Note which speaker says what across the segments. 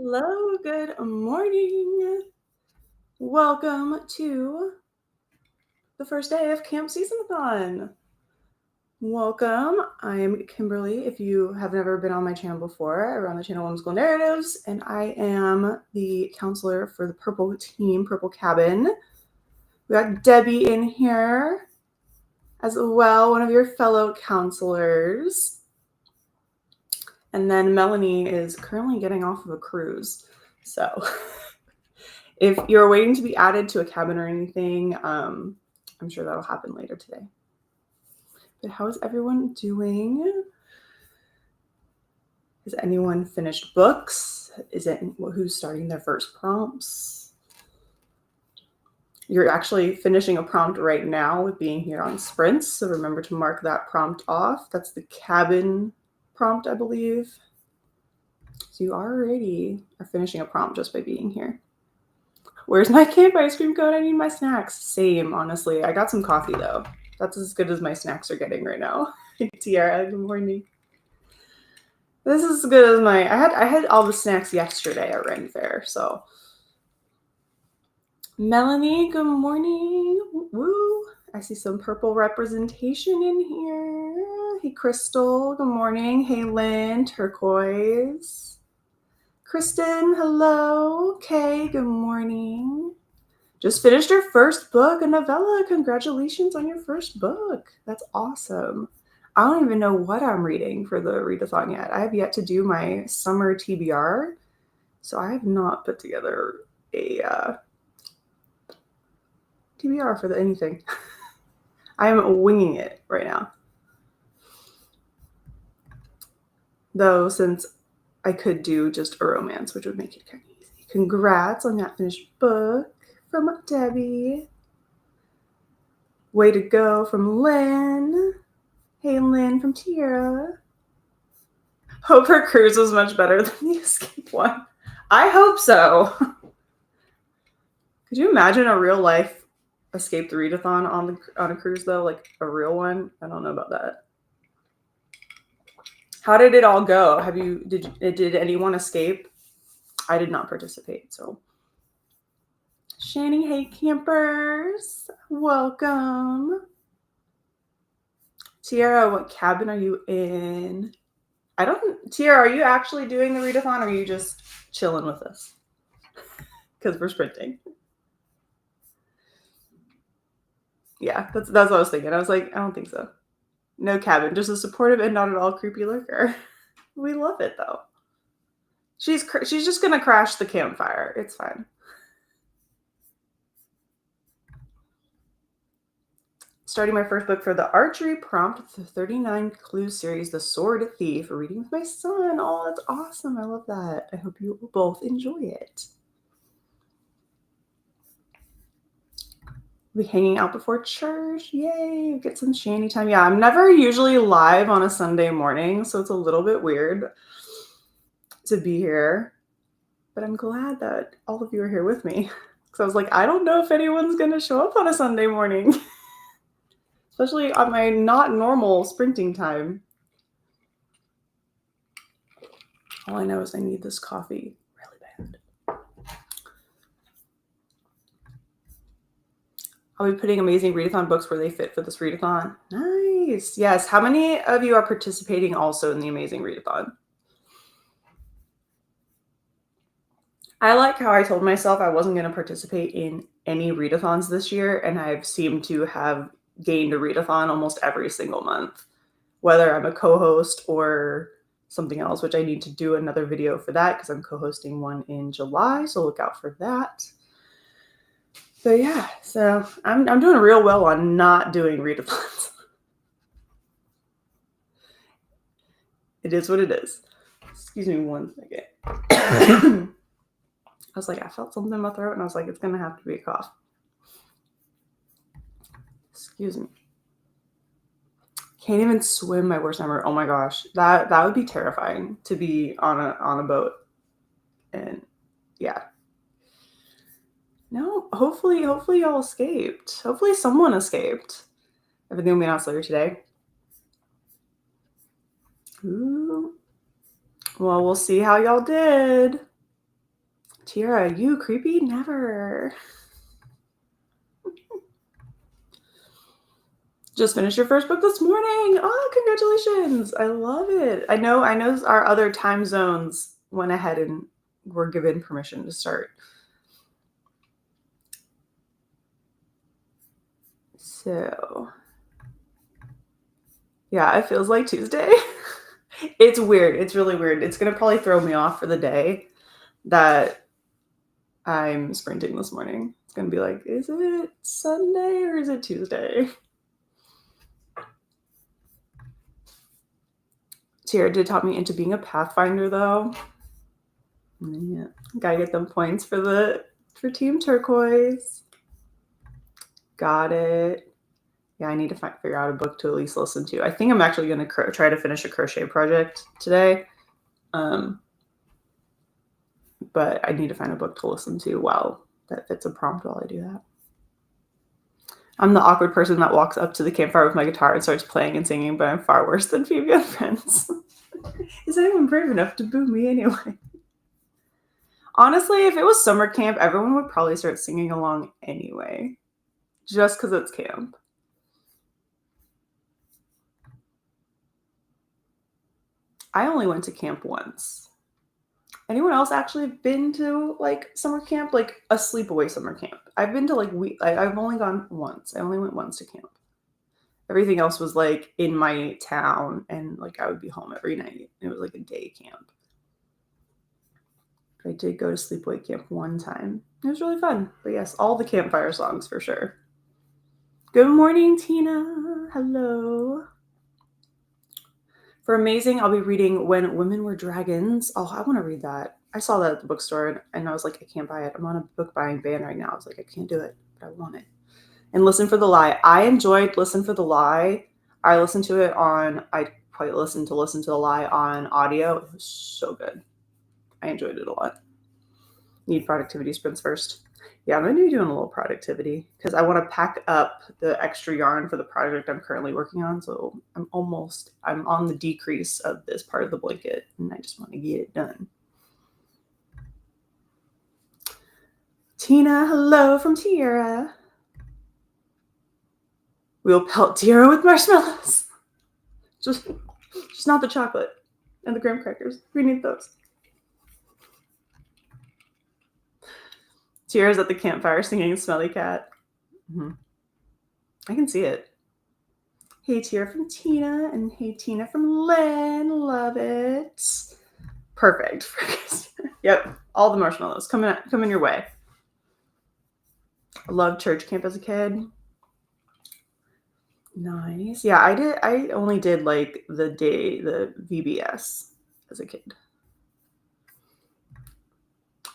Speaker 1: Hello, good morning. Welcome to the first day of Camp SeasonAthon. Welcome. I'm Kimberly. If you have never been on my channel before, I run the channel Whimsical Narratives, and I am the counselor for the Purple team, Purple Cabin. We got Debyi in here as well, one of your fellow counselors. And then Melanie is currently getting off of a cruise. So if you're waiting to be added to a cabin or anything, I'm sure that'll happen later today. But how is everyone doing? Has anyone finished books? Is it who's starting their first prompts? You're actually finishing a prompt right now with being here on sprints. So remember to mark that prompt off. That's the cabin prompt, I believe. So you already are finishing a prompt just by being here. Where's my camp ice cream cone? I need my snacks. Same, honestly. I got some coffee though. That's as good as my snacks are getting right now. Tiara, good morning. This is as good as I had all the snacks yesterday at Ren Fair, so. Melanie, good morning. Woo. I see some purple representation in here. Hey, Crystal, good morning. Hey, Lynn, turquoise. Kristen, hello. Kay, good morning. Just finished your first book, a novella. Congratulations on your first book. That's awesome. I don't even know what I'm reading for the readathon yet. I have yet to do my summer TBR, so I have not put together a TBR for anything. I'm winging it right now. Though, since I could do just a romance, which would make it kind of easy. Congrats on that finished book from Debyi. Way to go from Lynn. Hey, Lynn from Tiara. Hope her cruise was much better than the escape one. I hope so. Could you imagine a real life escape the readathon on a cruise though? Like a real one? I don't know about that. How did it all go? Did anyone escape? I did not participate, so. Shani, hey campers. Welcome. Tiara, what cabin are you in? Tiara, are you actually doing the readathon or are you just chilling with us? Because we're sprinting. Yeah, that's what I was thinking. I was like, I don't think so. No cabin, just a supportive and not at all creepy lurker. We love it though. She's just gonna crash the campfire. It's fine. Starting my first book for the Archery prompt, the 39 Clues series, The Sword Thief, reading with my son. Oh, that's awesome. I love that. I hope you will both enjoy it. We'll be hanging out before church. Yay, get some shanty time. Yeah, I'm never usually live on a Sunday morning, so it's a little bit weird to be here. But I'm glad that all of you are here with me. Because I was like, I don't know if anyone's going to show up on a Sunday morning. Especially on my not normal sprinting time. All I know is I need this coffee really bad. I'll be putting amazing readathon books where they fit for this readathon. Nice. Yes. How many of you are participating also in the amazing readathon? I like how I told myself I wasn't going to participate in any readathons this year, and I've seemed to have gained a readathon almost every single month, whether I'm a co-host or something else, which I need to do another video for that because I'm co-hosting one in July, so look out for that. So yeah, so I'm doing real well on not doing readathons. It is what it is. Excuse me one second. I was like, I felt something in my throat, and I was like, it's gonna have to be a cough. Excuse me. Can't even swim, my worst nightmare. Oh my gosh, that would be terrifying to be on a boat. And yeah. No, hopefully y'all escaped. Hopefully someone escaped. Everything will be announced later today. Ooh. Well, we'll see how y'all did. Tiara, you creepy? Never. Just finished your first book this morning. Oh, congratulations. I love it. I know our other time zones went ahead and were given permission to start. So, yeah, it feels like Tuesday. It's weird. It's really weird. It's going to probably throw me off for the day that I'm sprinting this morning. It's going to be like, is it Sunday or is it Tuesday? Tiara did talk me into being a Pathfinder, though. Yeah, gotta get them points for Team Turquoise. Got it. Yeah, I need to figure out a book to at least listen to. I think I'm actually going to try to finish a crochet project today. But I need to find a book to listen to that fits a prompt while I do that. I'm the awkward person that walks up to the campfire with my guitar and starts playing and singing, but I'm far worse than Phoebe and friends. Is anyone brave enough to boo me anyway? Honestly, if it was summer camp, everyone would probably start singing along anyway. Just because it's camp. I only went to camp once. Anyone else actually been to like summer camp, like a sleepaway summer camp? I've been to I've only gone once. I only went once to camp. Everything else was like in my town, and like I would be home every night. It was like a day camp. I did go to sleepaway camp one time. It was really fun. But yes, all the campfire songs for sure. Good morning, Tina. Hello. For Amazing, I'll be reading When Women Were Dragons. Oh, I want to read that. I saw that at the bookstore, and I was like, I can't buy it. I'm on a book buying ban right now. I was like, I can't do it, but I want it. And Listen for the Lie. I enjoyed Listen for the Lie. I listened to it I probably listened to Listen to the Lie on audio. It was so good. I enjoyed it a lot. Need productivity sprints first. Yeah, I'm going to be doing a little productivity because I want to pack up the extra yarn for the project I'm currently working on. So I'm on the decrease of this part of the blanket, and I just want to get it done. Tina, hello from Tiara. We'll pelt Tiara with marshmallows. Just not the chocolate and the graham crackers. We need those. Tiara's at the campfire singing Smelly Cat. Mm-hmm. I can see it. Hey, Tiara from Tina, and hey, Tina from Lynn. Love it. Perfect. Yep, all the marshmallows coming your way. I loved church camp as a kid. Nice. Yeah, I only did like the VBS as a kid.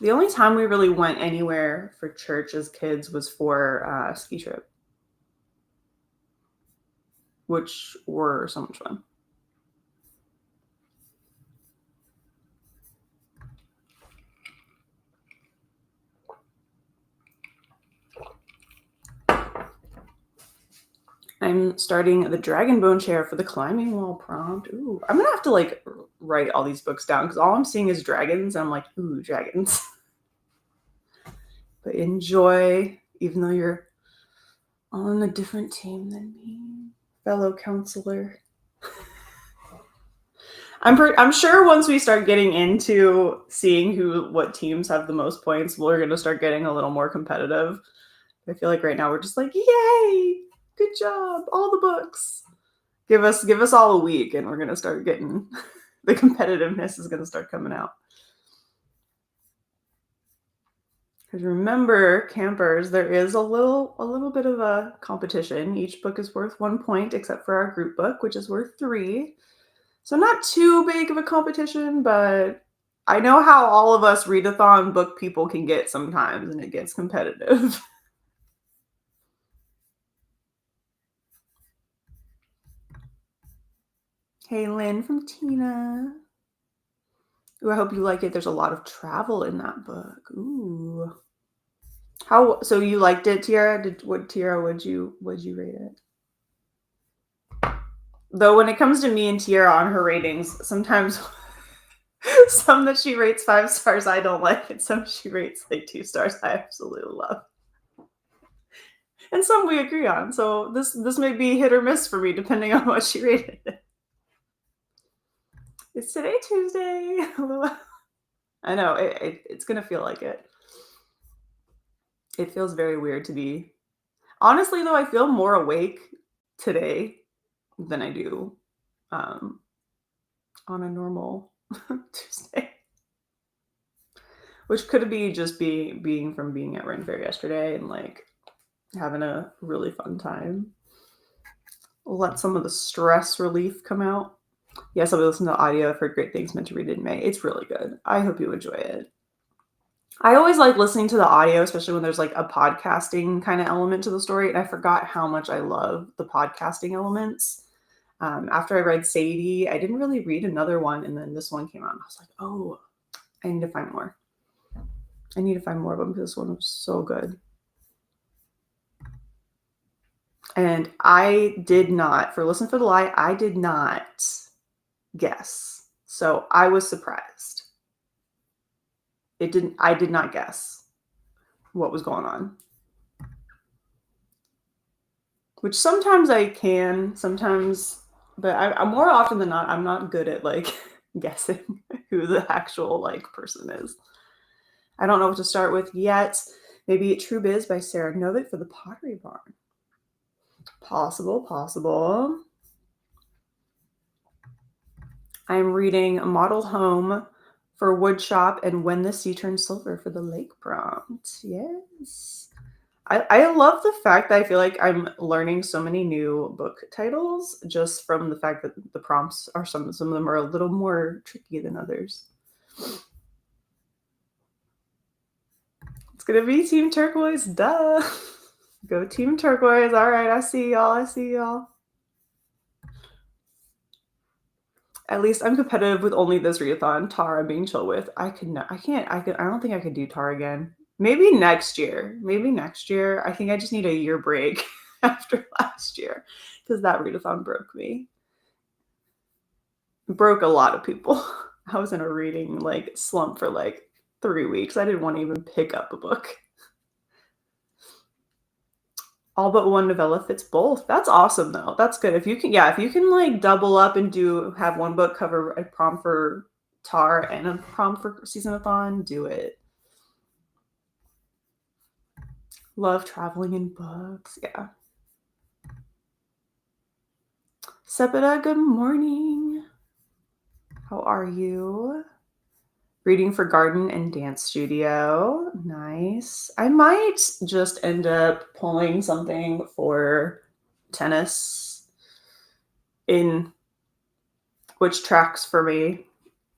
Speaker 1: The only time we really went anywhere for church as kids was for a ski trip, which were so much fun. I'm starting the Dragon Bone chair for the climbing wall prompt. Ooh, I'm gonna have to like write all these books down because all I'm seeing is dragons. And I'm like, ooh, dragons. But enjoy, even though you're on a different team than me, fellow counselor. I'm sure once we start getting into seeing what teams have the most points, we're gonna start getting a little more competitive. I feel like right now we're just like, yay, good job, all the books. Give us all a week, and we're gonna start getting the competitiveness is gonna start coming out. Because remember, campers, there is a little bit of a competition. Each book is worth 1 point, except for our group book, which is worth 3. So not too big of a competition, but I know how all of us ReadAthon book people can get sometimes, and it gets competitive. Hey, Lynn from Tina. Ooh, I hope you like it. There's a lot of travel in that book. Ooh. So you liked it, Tiara? Tiara, would you rate it? Though when it comes to me and Tiara on her ratings, sometimes Some that she rates 5 stars I don't like, and some she rates like 2 stars I absolutely love. And some we agree on. So this may be hit or miss for me depending on what she rated it. Is today Tuesday? I know, it's gonna feel like it. It feels very weird to be. Honestly, though, I feel more awake today than I do on a normal Tuesday. Which could be just being from being at Ren Fair yesterday and like having a really fun time. Let some of the stress relief come out. Yes, I'll be listening to audio. I've heard great things, meant to read it in May. It's really good. I hope you enjoy it. I always like listening to the audio, especially when there's like a podcasting kind of element to the story. And I forgot how much I love the podcasting elements. After I read Sadie, I didn't really read another one. And then this one came out and I was like, oh, I need to find more. I need to find more of them because this one was so good. And I did not, for Listen for the Lie, I did not guess. So I was surprised. I did not guess what was going on. Which sometimes I can, sometimes, but I'm more often than not, I'm not good at like guessing who the actual like person is. I don't know what to start with yet. Maybe True Biz by Sarah Novick for the Pottery Barn. Possible. I'm reading Model Home for Woodshop and When the Sea Turns Silver for the Lake prompt. Yes. I love the fact that I feel like I'm learning so many new book titles just from the fact that the prompts are some of them are a little more tricky than others. It's gonna be Team Turquoise, duh. Go Team Turquoise. All right, I see y'all. At least I'm competitive with only this readathon. Tar I'm being chill with. I don't think I could do Tar again. Maybe next year. I think I just need a year break after last year because that readathon broke me. Broke a lot of people. I was in a reading like slump for like 3 weeks. I didn't want to even pick up a book. All but one novella fits both. That's awesome though. That's good. If you can like double up and have one book cover a prompt for Tar and a prompt for SeasonAthon, do it. Love traveling in books. Yeah. Sepida, good morning. How are you? Reading for Garden and Dance Studio. Nice. I might just end up pulling something for tennis in which tracks for me.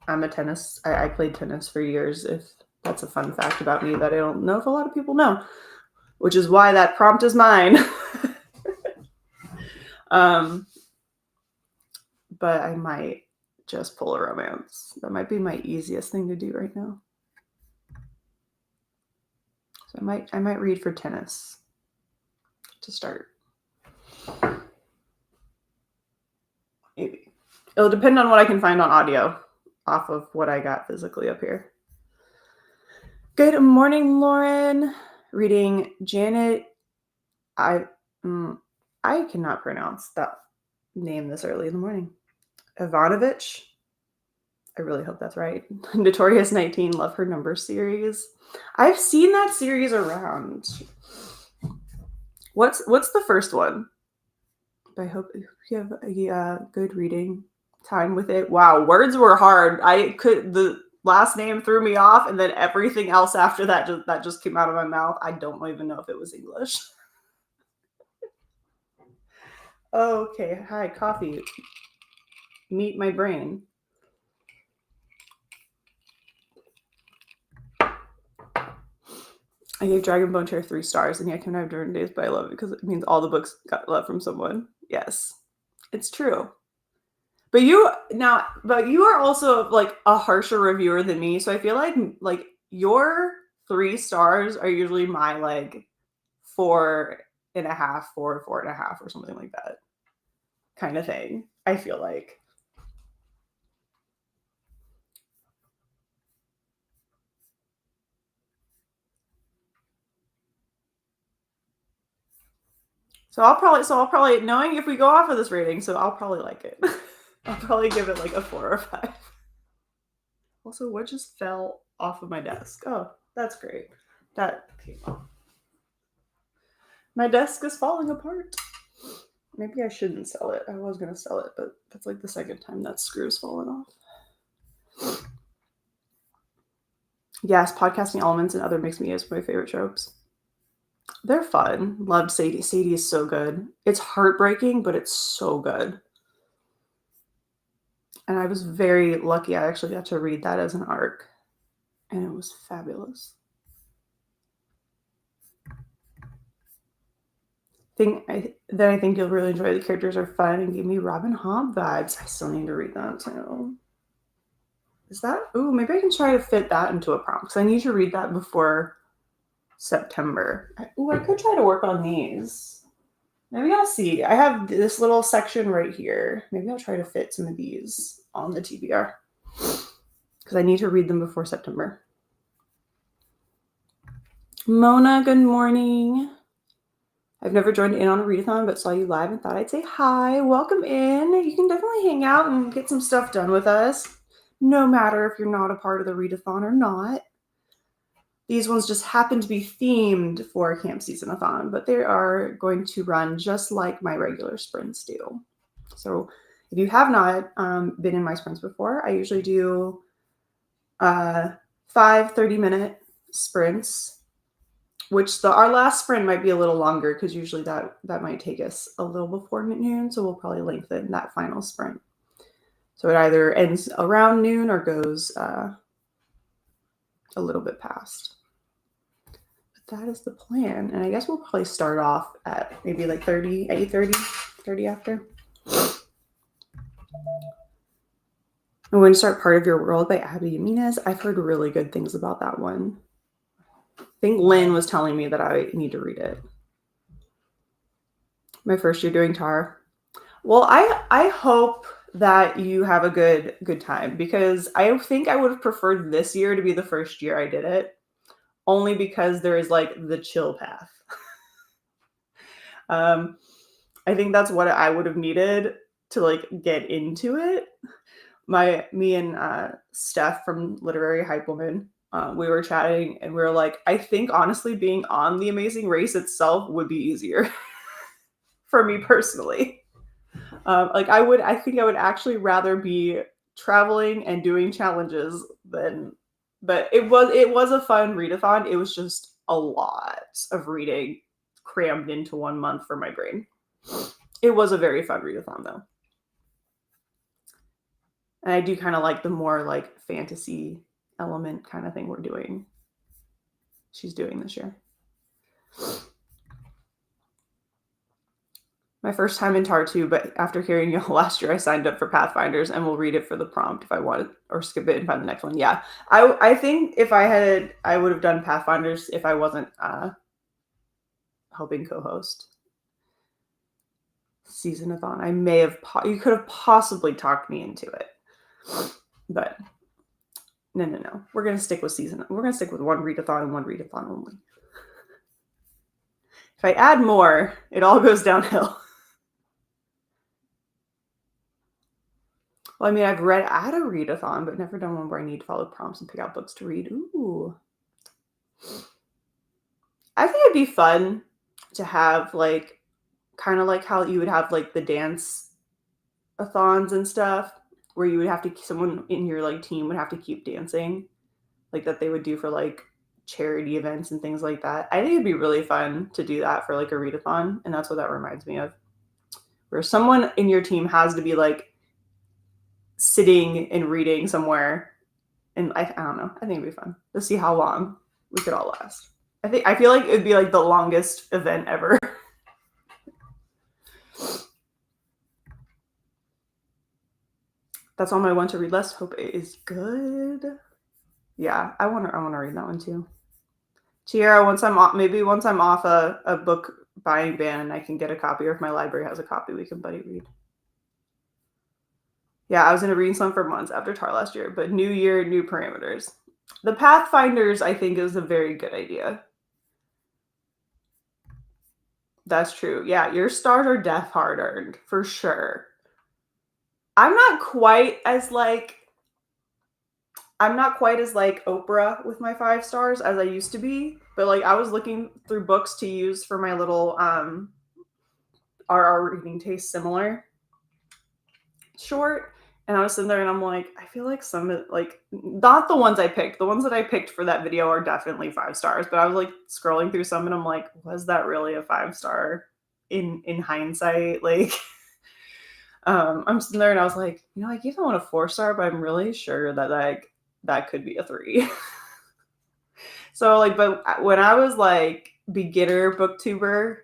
Speaker 1: I played tennis for years, if that's a fun fact about me that I don't know if a lot of people know, which is why that prompt is mine. But I might just pull a romance. That might be my easiest thing to do right now. So I might read for tennis to start. Maybe. It'll depend on what I can find on audio off of what I got physically up here. Good morning, Lauren. Reading Janet. I cannot pronounce that name this early in the morning. Ivanovich. I really hope that's right. Notorious 19, Love Her Number series. I've seen that series around. What's the first one? I hope you have a good reading time with it. Wow, words were hard. The last name threw me off, and then everything else after that just came out of my mouth. I don't even know if it was English. Okay, hi, coffee. Meet my brain. I gave Dragon Bone Chair 3 stars, and yet I can have different days, but I love it because it means all the books got love from someone. Yes, it's true. But you are also like a harsher reviewer than me, so I feel like your 3 stars are usually my like 4.5, 4.5, or something like that kind of thing. I feel like. So I'll probably knowing if we go off of this rating, so I'll probably like it. I'll probably give it like a 4 or 5. Also, what just fell off of my desk? Oh, that's great. That came off. My desk is falling apart. Maybe I shouldn't sell it. I was gonna sell it, but that's like the second time that screw's fallen off. Yes, podcasting elements and other mixed media is my favorite tropes. They're fun. Loved Sadie. Sadie is so good. It's heartbreaking, but it's so good. And I was very lucky. I actually got to read that as an arc, and it was fabulous. I think you'll really enjoy. The characters are fun and give me Robin Hobb vibes. I still need to read that too. Is that? Ooh, maybe I can try to fit that into a prompt because I need to read that before September. I could try to work on these. Maybe I'll see. I have this little section right here. Maybe I'll try to fit some of these on the TBR because I need to read them before September. Mona, good morning. I've never joined in on a readathon, but saw you live and thought I'd say hi. Welcome in. You can definitely hang out and get some stuff done with us, no matter if you're not a part of the readathon or not. These ones just happen to be themed for Camp SeasonAthon, but they are going to run just like my regular sprints do. So if you have not been in my sprints before, I usually do 5 30-minute sprints, which our last sprint might be a little longer because usually that might take us a little before noon, so we'll probably lengthen that final sprint. So it either ends around noon or goes a little bit past. But that is the plan, and I guess we'll probably start off at maybe like 8:30 after. I'm going to start Part of Your World by Abby Jimenez. I've heard really good things about that one. I think Lynn was telling me that I need to read it. My first year doing TAR. Well, I hope that you have a good time because I think I would have preferred this year to be the first year I did it, only because there is like the chill path. I think that's what I would have needed to like get into it. Me and Steph from Literary Hype Woman, we were chatting and we were like, I think honestly being on The Amazing Race itself would be easier for me personally. I think I would actually rather be traveling and doing challenges than, but it was a fun readathon. It was just a lot of reading crammed into 1 month for my brain. It was a very fun readathon though. And I do kind of like the more like fantasy element kind of thing she's doing this year. My first time in TAR 2, but after hearing you last year, I signed up for Pathfinders and will read it for the prompt if I wanted, or skip it and find the next one. Yeah, I think if I would have done Pathfinders if I wasn't helping co-host SeasonAthon. I may have, you could have possibly talked me into it, but no. We're gonna stick with We're gonna stick with one readathon and one readathon only. If I add more, it all goes downhill. Well, I mean, I've read at a readathon, but never done one where I need to follow prompts and pick out books to read. Ooh. I think it'd be fun to have like, kind of like how you would have like the dance-athons and stuff, where you would have to, someone in your like team would have to keep dancing, like that they would do for like charity events and things like that. I think it'd be really fun to do that for like a readathon, and that's what that reminds me of. Where someone in your team has to be like sitting and reading somewhere, and I don't know. I think it'd be fun to see how long we could all last. I feel like it'd be like the longest event ever. That's on my want to read list. Hope it is good. Yeah, I want to read that one too. Tiara, once I'm off a book buying ban and I can get a copy, or if my library has a copy, we can buddy read. Yeah, I was in a reading slump for months after TAR last year, but new year, new parameters. The Pathfinders, I think, is a very good idea. That's true. Yeah, your stars are def hard earned for sure. I'm not quite as like Oprah with my 5 stars as I used to be, but like I was looking through books to use for my little our reading taste similar short, and I was sitting there and I'm like, I feel like some like not the ones I picked. The ones that I picked for that video are definitely 5 stars, but I was like scrolling through some and I'm like, was that really a 5-star in hindsight? Like I'm sitting there and I was like, I gave that one a 4-star, but I'm really sure that like that could be a 3. So like, but when I was like beginner booktuber,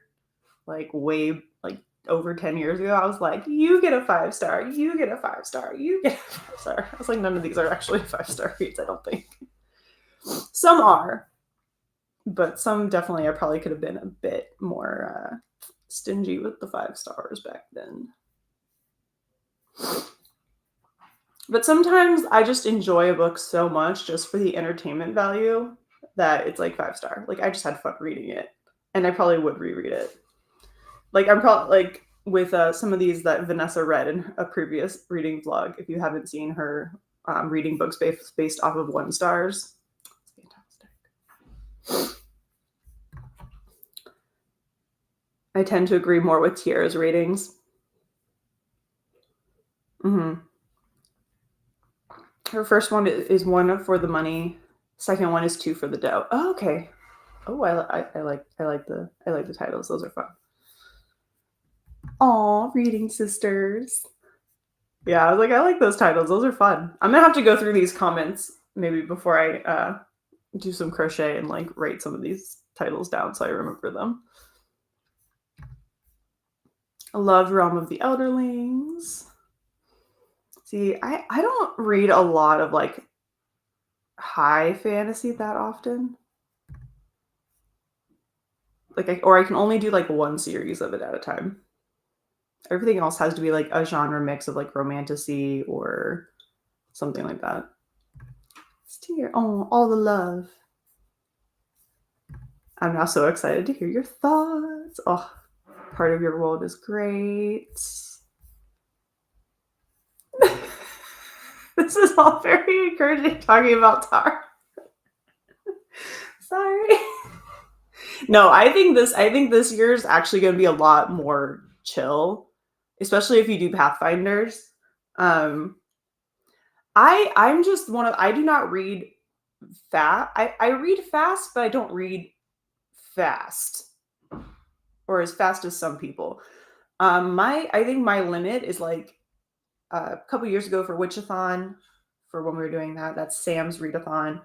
Speaker 1: like way like over 10 years ago, I was like, you get a 5-star, you get a 5-star, you get a 5-star. I was like, none of these are actually 5-star reads, I don't think. Some are, but some definitely I probably could have been a bit more stingy with the 5 stars back then. But sometimes I just enjoy a book so much just for the entertainment value that it's like 5-star. Like I just had fun reading it, and I probably would reread it. Like I'm probably like with some of these that Vanessa read in a previous reading vlog. If you haven't seen her reading books based off of 1 stars, it's fantastic. I tend to agree more with Tiara's ratings. Her first one is 1 for the money. Second one is 2 for the dough. Oh, okay. Oh, I like the titles. Those are fun. Aw, reading sisters. Yeah, I was like, I like those titles. Those are fun. I'm gonna have to go through these comments maybe before I do some crochet and like write some of these titles down so I remember them. I love Realm of the Elderlings. See, I don't read a lot of like high fantasy that often. Like I can only do like 1 series of it at a time. Everything else has to be like a genre mix of like romantasy or something like that. Steer, oh, all the love. I'm now so excited to hear your thoughts. Oh, part of your world is great. This is all very encouraging talking about Tar. Sorry. No, I think this year is actually going to be a lot more chill, especially if you do Pathfinders. I'm just I do not read fast. I read fast, but I don't read fast or as fast as some people. I think my limit is like a couple years ago for WhitchAthon, for when we were doing that. That's Sam's ReadAthon.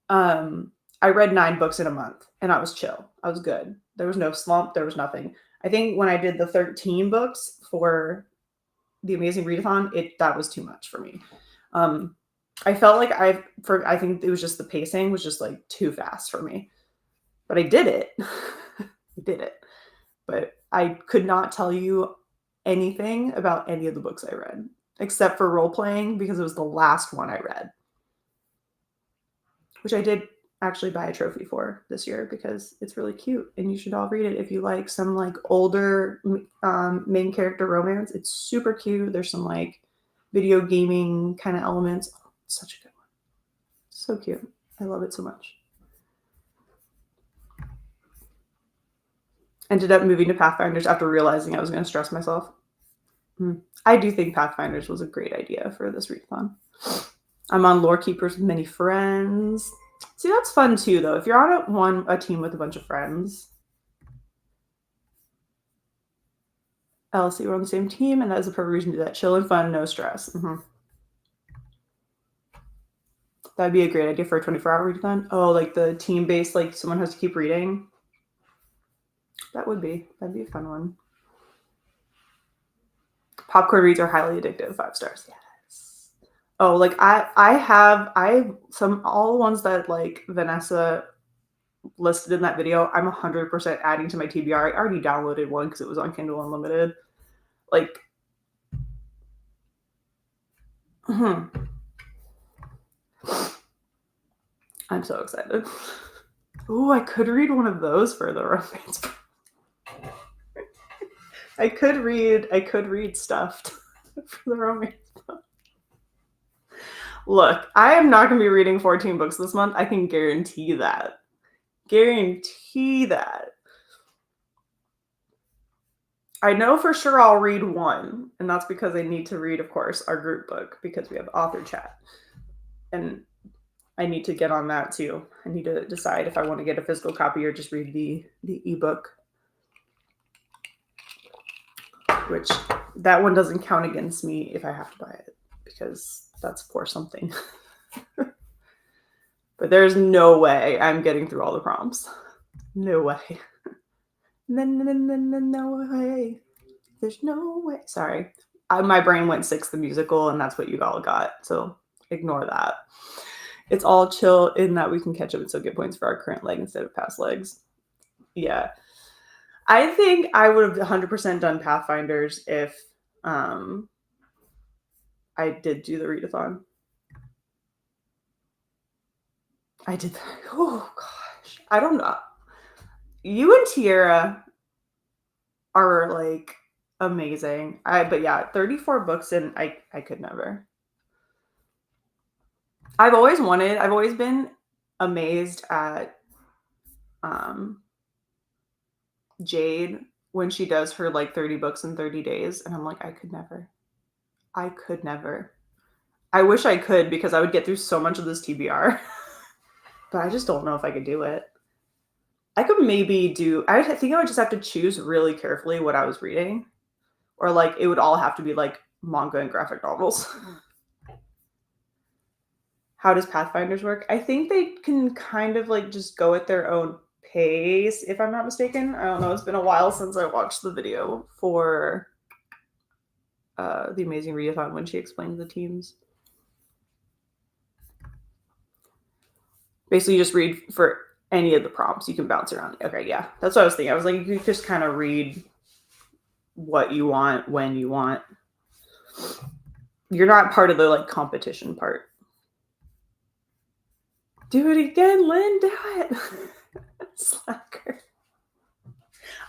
Speaker 1: I read 9 books in a month and I was chill. I was good. There was no slump. There was nothing. I think when I did the 13 books for the Amazing ReadAthon, that was too much for me. I felt like I think it was just the pacing was just like too fast for me, but I did it. I did it, but I could not tell you anything about any of the books I read except for role playing because it was the last one I read, which I did actually buy a trophy for this year because it's really cute and you should all read it if you like some like older main character romance. It's super cute. There's some like video gaming kind of elements. Oh, such a good one. So cute. I love it so much. Ended up moving to Pathfinders after realizing I was going to stress myself. I do think Pathfinders was a great idea for this readathon. I'm on Lore Keepers with many friends. See, that's fun too, though. If you're on a team with a bunch of friends. LC, we're on the same team, and that is a perfect reason to do that. Chill and fun, no stress. That'd be a great idea for a 24-hour readathon. Oh, like the team-based, like someone has to keep reading. That'd be a fun one. Popcorn reads are highly addictive. 5 stars. Yes. Oh, like I have all the ones that like Vanessa listed in that video. I'm 100% adding to my TBR. I already downloaded one because it was on Kindle Unlimited. Like, I'm so excited. Oh, I could read one of those for the romance. I could read Stuffed for the romance book. Look, I am not going to be reading 14 books this month. I can guarantee that. Guarantee that. I know for sure I'll read one, and that's because I need to read, of course, our group book because we have author chat. And I need to get on that too. I need to decide if I want to get a physical copy or just read the ebook. Which that one doesn't count against me if I have to buy it because that's for something. But there's no way I'm getting through all the prompts. No way. No way. There's no way. Sorry. My brain went Six the Musical, and that's what you all got. So ignore that. It's all chill in that we can catch up and still get points for our current leg instead of past legs. Yeah. I think I would have 100% done Pathfinders if I did do the ReadAthon. I did that. Oh, gosh. I don't know. You and Tiara are, like, amazing. But yeah, 34 books in, I could never. I've always been amazed at Jade when she does her, like, 30 books in 30 days. And I'm like, I could never. I could never. I wish I could because I would get through so much of this TBR. But I just don't know if I could do it. I could maybe do, I think I would just have to choose really carefully what I was reading. Or, like, it would all have to be, like, manga and graphic novels. How does Pathfinders work? I think they can kind of, like, just go at their own pace, if I'm not mistaken. I don't know. It's been a while since I watched the video for the Amazing ReadAthon when she explained the teams. Basically, you just read for any of the prompts. You can bounce around. Okay, yeah. That's what I was thinking. I was like, you can just kind of read what you want when you want. You're not part of the, like, competition part. Do it again, Lynn. Do it. Slacker.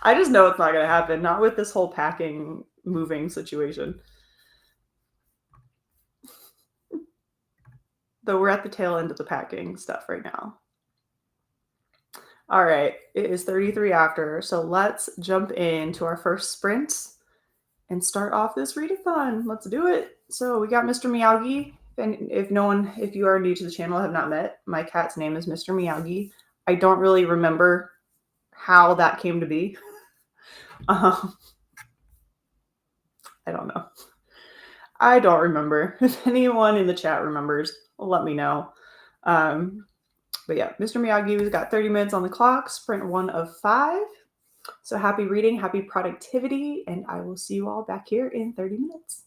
Speaker 1: I just know it's not going to happen. Not with this whole packing, moving situation. Though we're at the tail end of the packing stuff right now. All right. It is 33 after. So let's jump into our first sprint and start off this readathon. Let's do it. So we got Mr. Miyagi. And if you are new to the channel, have not met, my cat's name is Mr. Miyagi. I don't really remember how that came to be. I don't know. I don't remember. If anyone in the chat remembers, let me know. But yeah, Mr. Miyagi, we've got 30 minutes on the clock, sprint 1 of 5. So happy reading, happy productivity, and I will see you all back here in 30 minutes.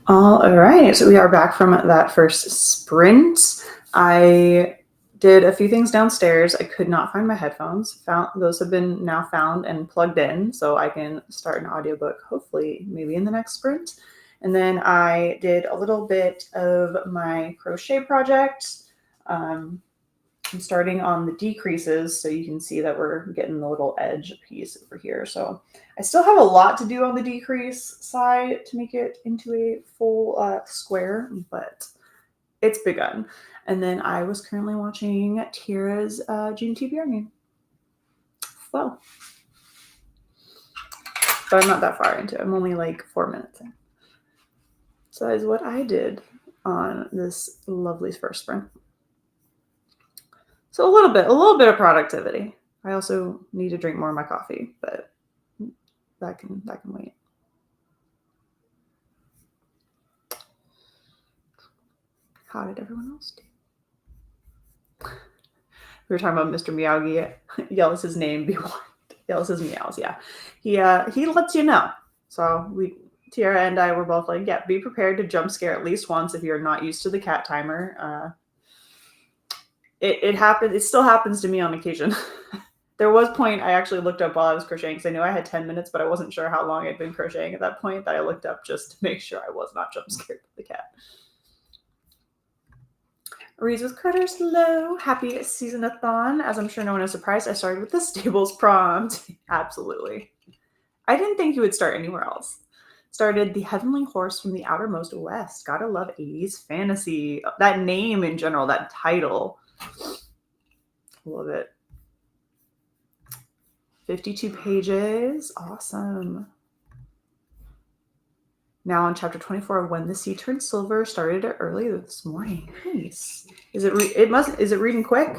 Speaker 1: All right, so we are back from that first sprint. I did a few things downstairs. I could not find my headphones. Those have been now found and plugged in, so I can start an audiobook, hopefully maybe in the next sprint. And then I did a little bit of my crochet project. I'm starting on the decreases, so you can see that we're getting the little edge piece over here. So I still have a lot to do on the decrease side to make it into a full square, but it's begun. And then I was currently watching Tira's June TBR game. Well, but I'm not that far into it. I'm only like 4 minutes in. So that is what I did on this lovely first sprint. So a little bit of productivity. I also need to drink more of my coffee, but that can wait. How did everyone else do? We were talking about Mr. Miyagi. Yells his name, be warned. Yells his meows. Yeah, he lets you know. So Tiara and I were both like, yeah, be prepared to jump scare at least once if you're not used to the cat timer. It happens. It still happens to me on occasion. There was a point I actually looked up while I was crocheting because I knew I had 10 minutes, but I wasn't sure how long I'd been crocheting at that point, that I looked up just to make sure I was not jump scared by the cat. Reads with Critters, hello. Happy SeasonAthon. As I'm sure no one is surprised, I started with the stables prompt. Absolutely. I didn't think you would start anywhere else. Started the Heavenly Horse from the Outermost West. Gotta love 80s fantasy. That name in general, that title. Love it. 52 pages. Awesome. Now on chapter 24 of When the Sea Turned Silver. Started it early this morning. Nice. Is it reading quick?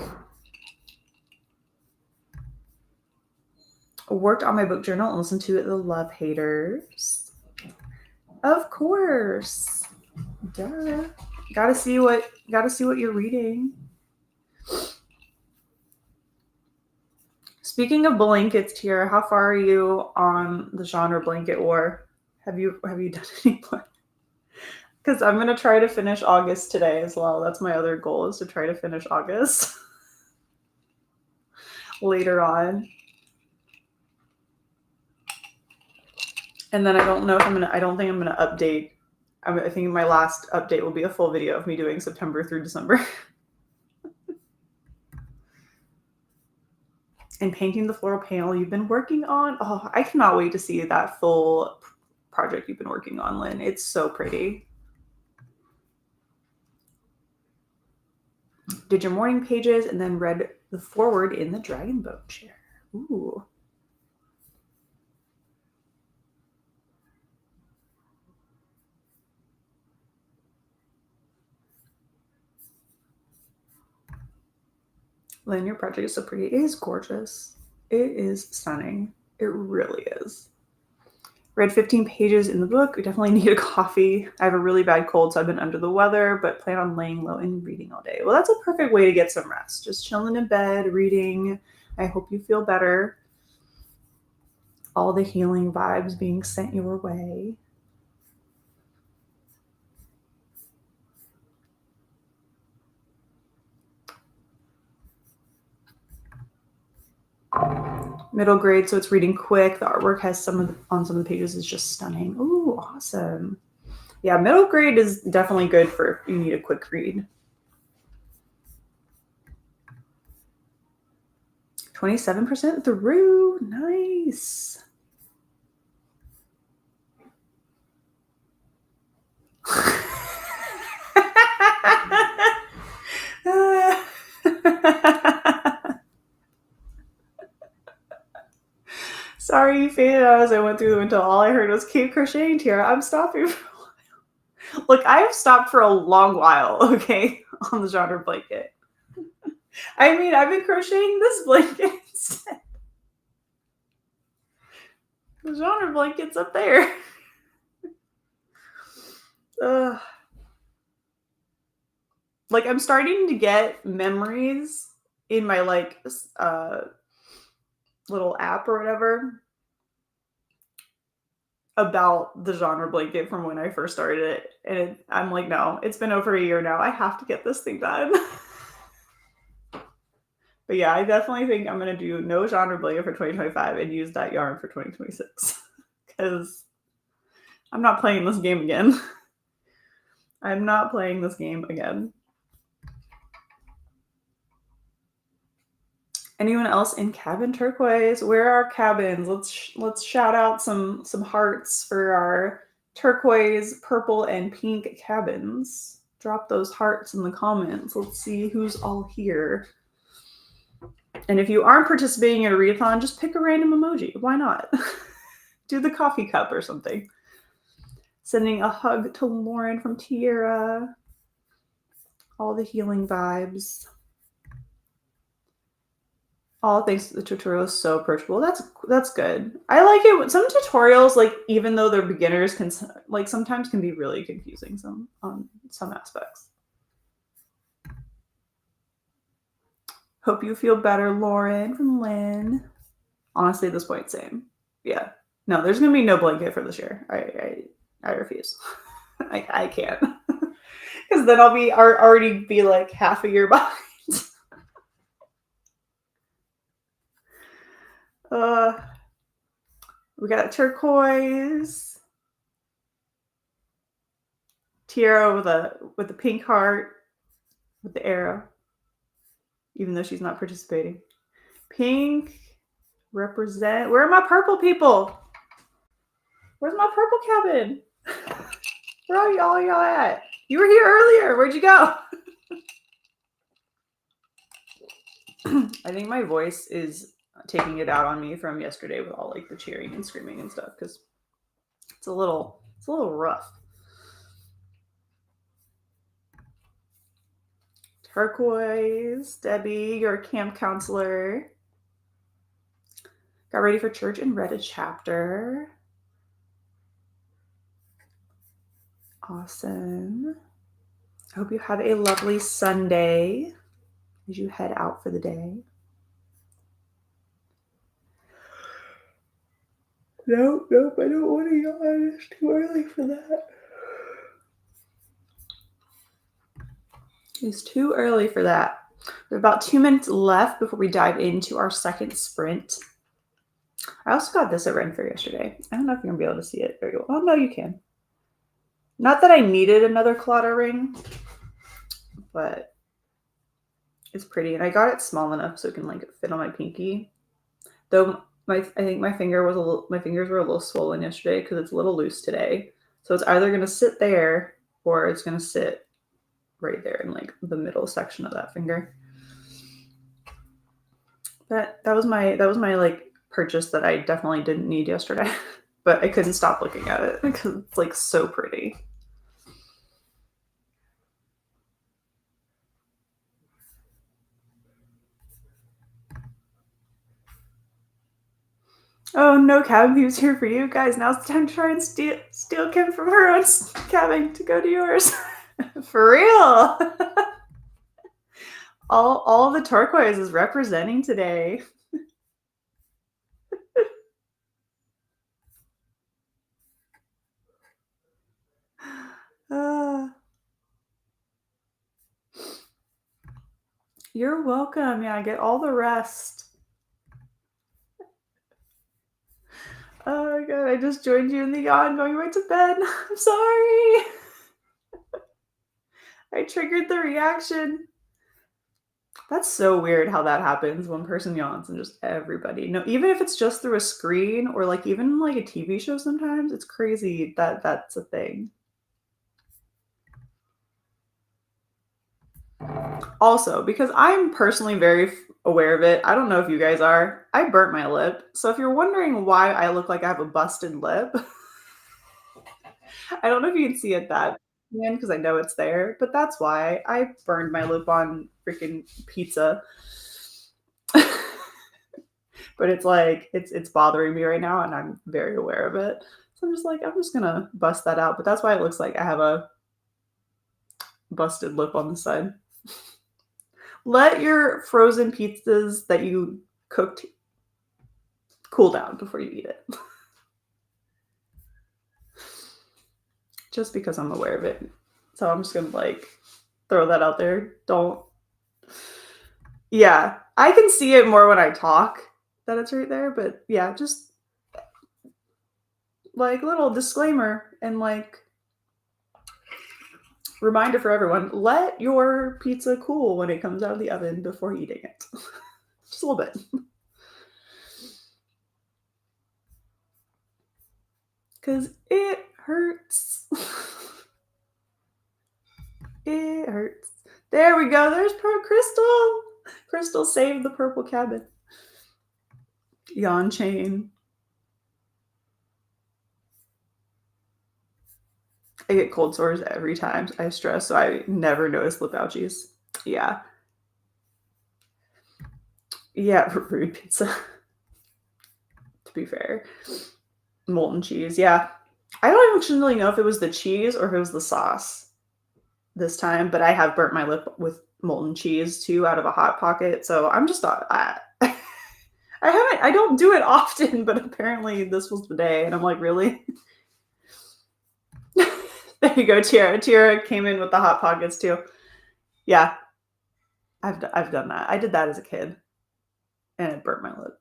Speaker 1: Worked on my book journal and listened to The Love Haters. Of course. Duh. Gotta see what you're reading. Speaking of blankets, Tiara, how far are you on the genre blanket war? Have you done any more? Because I'm gonna try to finish August today as well. That's my other goal, is to try to finish August later on. And then I don't think I'm gonna update. I think my last update will be a full video of me doing September through December. And painting the floral panel you've been working on. Oh, I cannot wait to see that full project you've been working on, Lynn. It's so pretty. Did your morning pages and then read the foreword in the dragon boat chair. Ooh. Lynn, your project is so pretty. It is gorgeous. It is stunning. It really is. Read 15 pages in the book. We definitely need a coffee. I have a really bad cold, so I've been under the weather, but plan on laying low and reading all day. Well, that's a perfect way to get some rest. Just chilling in bed, reading. I hope you feel better. All the healing vibes being sent your way. Middle grade, so it's reading quick. The artwork has on some of the pages is just stunning. Ooh, awesome. Yeah, middle grade is definitely good for if you need a quick read. 27% through. Nice. Sorry you faded out as I went through them until all I heard was keep crocheting, Tiara. I'm stopping for a while. Look, I have stopped for a long while, okay, on the genre blanket. I mean, I've been crocheting this blanket instead. The genre blanket's up there. Like, I'm starting to get memories in my little app or whatever about the genre blanket from when I first started it. And I'm like, no, it's been over a year now. I have to get this thing done. But yeah, I definitely think I'm going to do no genre blanket for 2025 and use that yarn for 2026. Because I'm not playing this game again. I'm not playing this game again. Anyone else in cabin turquoise? Where are cabins? Let's shout out some hearts for our turquoise, purple, and pink cabins. Drop those hearts in the comments. Let's see who's all here. And if you aren't participating in a readathon, just pick a random emoji. Why not? Do the coffee cup or something. Sending a hug to Lauren from Tierra. All the healing vibes. All thanks to the tutorial is so approachable. That's good. I like it when some tutorials, like even though they're beginners, can like sometimes can be really confusing on some aspects. Hope you feel better, Lauren from Lynn. Honestly, at this point, same. Yeah. No, there's gonna be no blanket for this year. I refuse. I can't. Because then I'll already be like half a year behind. We got turquoise, Tiara with a pink heart with the arrow, even though she's not participating. Pink represent. Where are my purple people? Where's my purple cabin? Where are y'all at? You were here earlier. Where'd you go? I think my voice is taking it out on me from yesterday with all like the cheering and screaming and stuff because it's a little rough. Turquoise, Debbie, your camp counselor. Got ready for church and read a chapter. Awesome. I hope you have a lovely Sunday as you head out for the day. Nope, I don't want to yawn. It's too early for that. It's too early for that. We have about 2 minutes left before we dive into our second sprint. I also got this at Ren Fair yesterday. I don't know if you're going to be able to see it very well. Oh, no, you can. Not that I needed another Claddagh ring, but it's pretty. And I got it small enough so it can like fit on my pinky. Though I think my fingers were a little swollen yesterday because it's a little loose today. So it's either going to sit there or it's going to sit right there in like the middle section of that finger. But that was my like purchase that I definitely didn't need yesterday, but I couldn't stop looking at it because it's like so pretty. Oh, no cabin peeps here for you guys. Now's the time to try and steal Kim from her own cabin to go to yours. For real. all the turquoise is representing today. You're welcome. Yeah, get all the rest. Oh my god, I just joined you in the yawn going right to bed. I'm sorry. I triggered the reaction. That's so weird how that happens. One person yawns and just everybody. No, even if it's just through a screen or like even like a TV show sometimes, it's crazy that that's a thing. Also, because I'm personally very aware of it, I don't know if you guys are, I burnt my lip. So if you're wondering why I look like I have a busted lip, I don't know if you can see it that because I know it's there, but that's why I burned my lip on freaking pizza. But it's like it's bothering me right now and I'm very aware of it. So I'm just gonna bust that out. But that's why it looks like I have a busted lip on the side. Let your frozen pizzas that you cooked cool down before you eat it. just because I'm aware of it. So I'm just gonna like throw that out there. Yeah, I can see it more when I talk that it's right there, but yeah, just like little disclaimer and like reminder for everyone, let your pizza cool when it comes out of the oven before eating it. Just a little bit. Because it hurts. It hurts. There we go. There's Crystal. Crystal saved the purple cabin. Yawn chain. I get cold sores every time I stress, so I never notice lip ouchies. Yeah. Yeah, rude pizza. To be fair. Molten cheese, yeah. I don't actually know if it was the cheese or if it was the sauce this time, but I have burnt my lip with molten cheese too out of a Hot Pocket, so I'm just not. I don't do it often, but apparently this was the day, and I'm like, really? There you go, Tiara. Tiara came in with the Hot Pockets too. Yeah, I've done that. I did that as a kid, and it burnt my lip.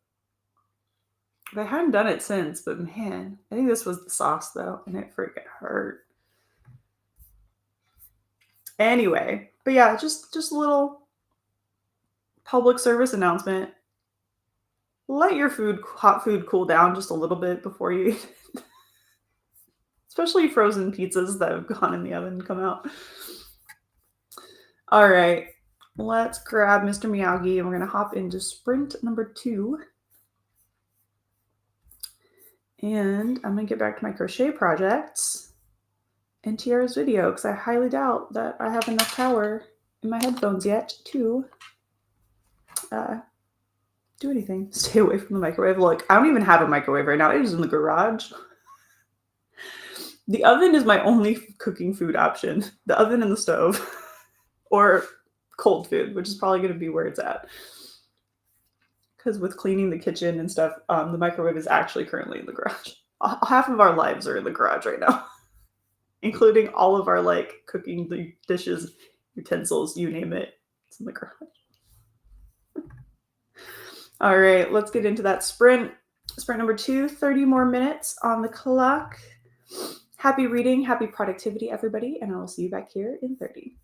Speaker 1: I haven't done it since, but man, I think this was the sauce though, and it freaking hurt. Anyway, but yeah, just a little public service announcement. Let your hot food cool down just a little bit before you eat it. Especially frozen pizzas that have gone in the oven and come out. All right, let's grab Mr. Miyagi and we're gonna hop into sprint number 2. And I'm gonna get back to my crochet projects and Tiara's video because I highly doubt that I have enough power in my headphones yet to do anything. Stay away from the microwave. Look, I don't even have a microwave right now. It is in the garage. The oven is my only cooking food option. The oven and the stove. Or cold food, which is probably going to be where it's at. Because with cleaning the kitchen and stuff, the microwave is actually currently in the garage. Half of our lives are in the garage right now. Including all of our like cooking the dishes, utensils, you name it. It's in the garage. All right, let's get into that sprint. Sprint number 2, 30 more minutes on the clock. Happy reading, happy productivity, everybody, and I will see you back here in 30.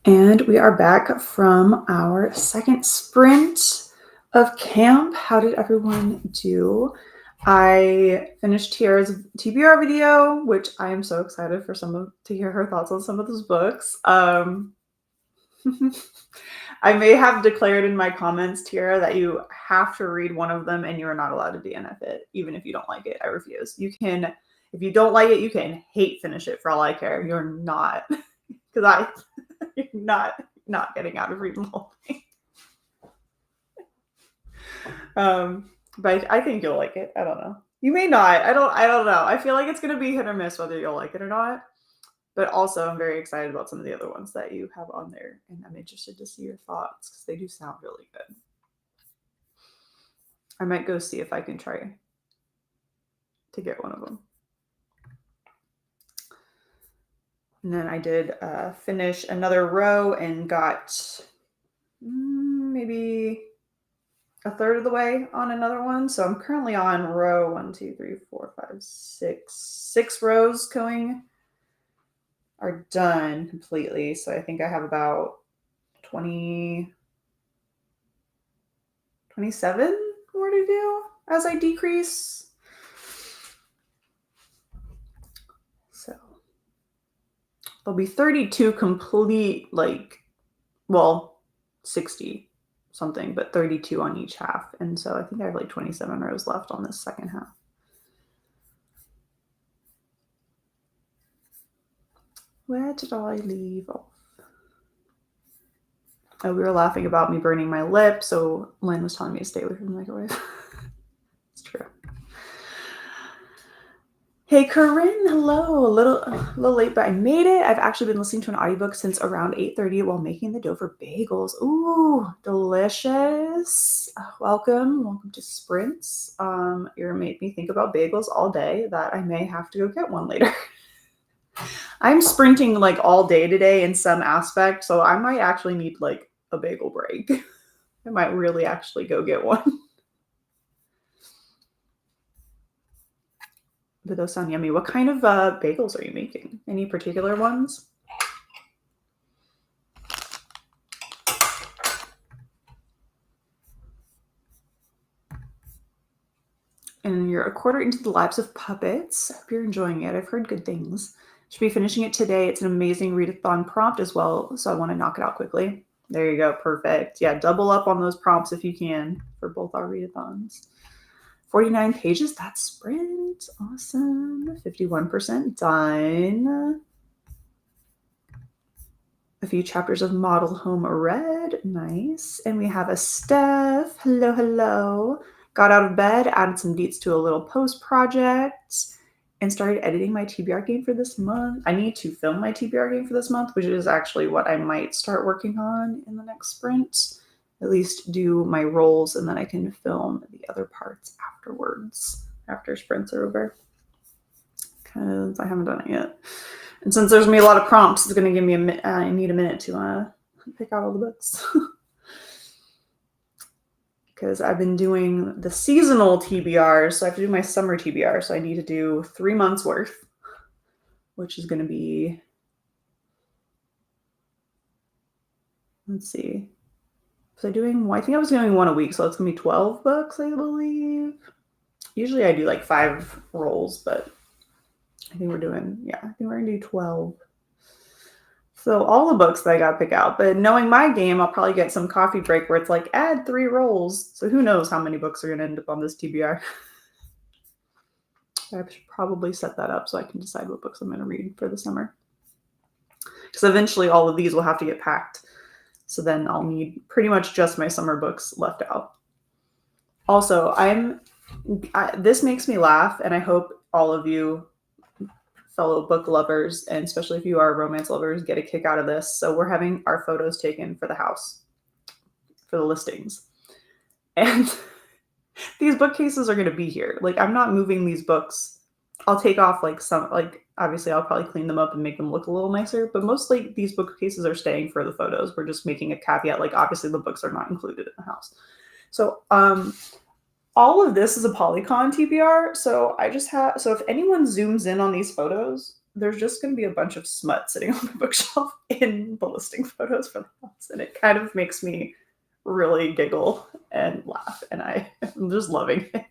Speaker 1: And we are back from our second sprint of camp. How did everyone do? I finished Tiara's TBR video, which I am so excited for to hear her thoughts on some of those books. I may have declared in my comments, Tiara, that you have to read one of them and you're not allowed to DNF it, even if you don't like it. I refuse. You can, if you don't like it, you can hate finish it for all I care. You're not, because you're not getting out of reading the whole thing. But I think you'll like it. I don't know. You may not. I don't know. I feel like it's going to be hit or miss whether you'll like it or not. But also, I'm very excited about some of the other ones that you have on there, and I'm interested to see your thoughts because they do sound really good. I might go see if I can try to get one of them. And then I did finish another row and got maybe a third of the way on another one. So I'm currently on row 1, 2, 3, 4, 5, 6. 6 rows going are done completely. So I think I have about 27 more to do as I decrease. So there'll be 32 complete, 60 something, but 32 on each half. And so I think I have like 27 rows left on this second half. Where did I leave off? Oh, we were laughing about me burning my lip, so Lynn was telling me to stay away from the microwave. It's true. Hey, Corinne, hello. A little late, but I made it. I've actually been listening to an audiobook since around 8:30 while making the dough for bagels. Ooh, delicious. Welcome to Sprints. You're made me think about bagels all day that I may have to go get one later. I'm sprinting like all day today in some aspect, so I might actually need like a bagel break. I might really actually go get one. But those sound yummy. What kind of bagels are you making? Any particular ones? And you're a quarter into The Lives of Puppets. I hope you're enjoying it. I've heard good things. Should be finishing it today. It's an amazing readathon prompt as well, so I want to knock it out quickly. There you go. Perfect. Yeah, double up on those prompts if you can for both our readathons. 49 pages. That's sprint. Awesome. 51% done. A few chapters of Model Home read. Nice. And we have a Steph. Hello, hello. Got out of bed, added some deets to a little post project, and started editing my TBR game for this month. I need to film my TBR game for this month, which is actually what I might start working on in the next sprint. At least do my roles, and then I can film the other parts afterwards, after sprints are over. Because I haven't done it yet. And since there's going to be a lot of prompts, it's going to give me I need a minute to pick out all the books. Because I've been doing the seasonal TBRs, so I have to do my summer TBR, so I need to do 3 months worth, which is going to be, let's see. So I think I was doing one a week, so it's going to be 12 books, I believe. Usually I do like 5 rolls, but I think we're going to do 12. So all the books that I got to pick out, but knowing my game, I'll probably get some coffee break where it's like, add 3 rolls. So who knows how many books are going to end up on this TBR. I should probably set that up so I can decide what books I'm going to read for the summer. Because eventually all of these will have to get packed. So then I'll need pretty much just my summer books left out. Also, this makes me laugh, and I hope all of you fellow book lovers, and especially if you are romance lovers, get a kick out of this. So we're having our photos taken for the house, for the listings. And these bookcases are going to be here. Like, I'm not moving these books. I'll take off like some, like, obviously I'll probably clean them up and make them look a little nicer, but mostly these bookcases are staying for the photos. We're just making a caveat, like obviously the books are not included in the house. So all of this is a Polycon TBR. So so if anyone zooms in on these photos, there's just going to be a bunch of smut sitting on the bookshelf in the listing photos for the house. And it kind of makes me really giggle and laugh. And I'm just loving it.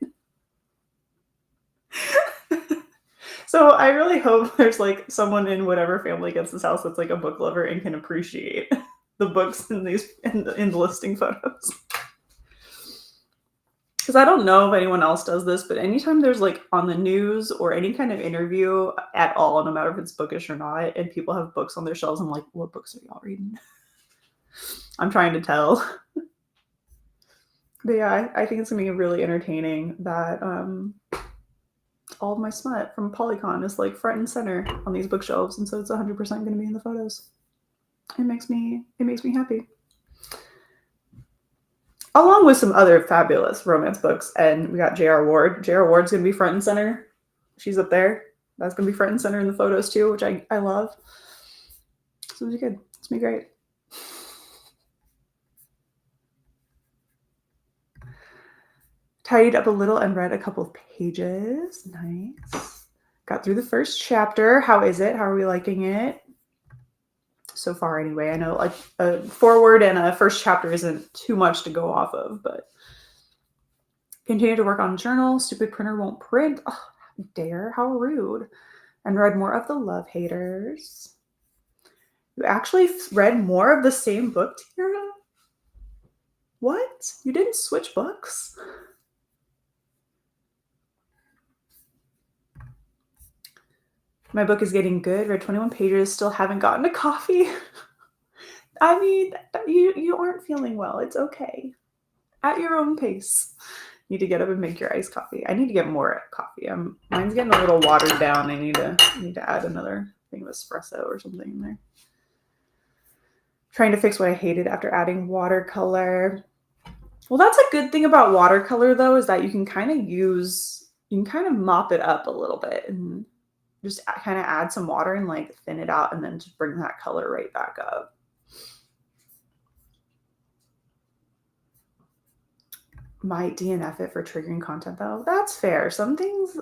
Speaker 1: So I really hope there's like someone in whatever family gets this house that's like a book lover and can appreciate the books in the listing photos. Because I don't know if anyone else does this, but anytime there's like on the news or any kind of interview at all, no matter if it's bookish or not, and people have books on their shelves, I'm like, what books are y'all reading? I'm trying to tell. But yeah, I think it's gonna be really entertaining that all of my smut from Polycon is like front and center on these bookshelves, and so it's 100% gonna be in the photos. It makes me happy. Along with some other fabulous romance books. And we got J.R. Ward. J.R. Ward's going to be front and center. She's up there. That's going to be front and center in the photos too, which I love. So it'll be good. It's going to be great. Tidied up a little and read a couple of pages. Nice. Got through the first chapter. How is it? How are we liking it? So far anyway. I know like a forward and a first chapter isn't too much to go off of, but continue to work on journal. Stupid printer won't print. Oh, how dare, how rude. And read more of The Love Haters. You actually read more of the same book, Tiara? What? You didn't switch books? My book is getting good. Read 21 pages. Still haven't gotten a coffee. I mean, you aren't feeling well. It's okay. At your own pace. Need to get up and make your iced coffee. I need to get more coffee. Mine's getting a little watered down. I need to add another thing of espresso or something in there. Trying to fix what I hated after adding watercolor. Well, that's a good thing about watercolor though, is that you can kind of mop it up a little bit and just kind of add some water and like thin it out and then just bring that color right back up. Might DNF it for triggering content though. That's fair. Some things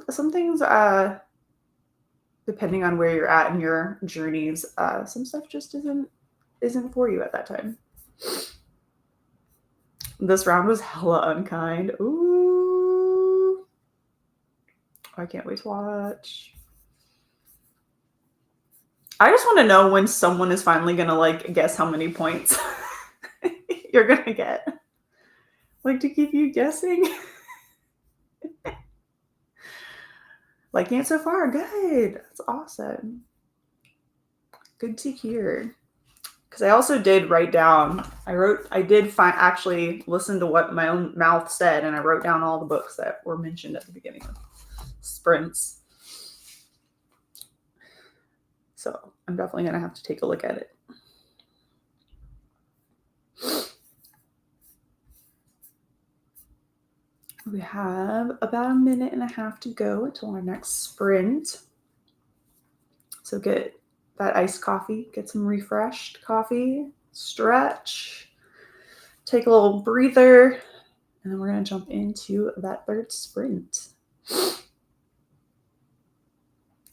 Speaker 1: depending on where you're at in your journeys, some stuff just isn't for you at that time. This round was hella unkind. Ooh. I can't wait to watch. I just want to know when someone is finally going to like guess how many points you're going to get. Like to keep you guessing. Liking it so far. Good. That's awesome. Good to hear. Because I also did write down, actually listen to what my own mouth said, and I wrote down all the books that were mentioned at the beginning of sprints. So I'm definitely going to have to take a look at it. We have about a minute and a half to go until our next sprint. So get that iced coffee, get some refreshed coffee, stretch, take a little breather, and then we're going to jump into that third sprint.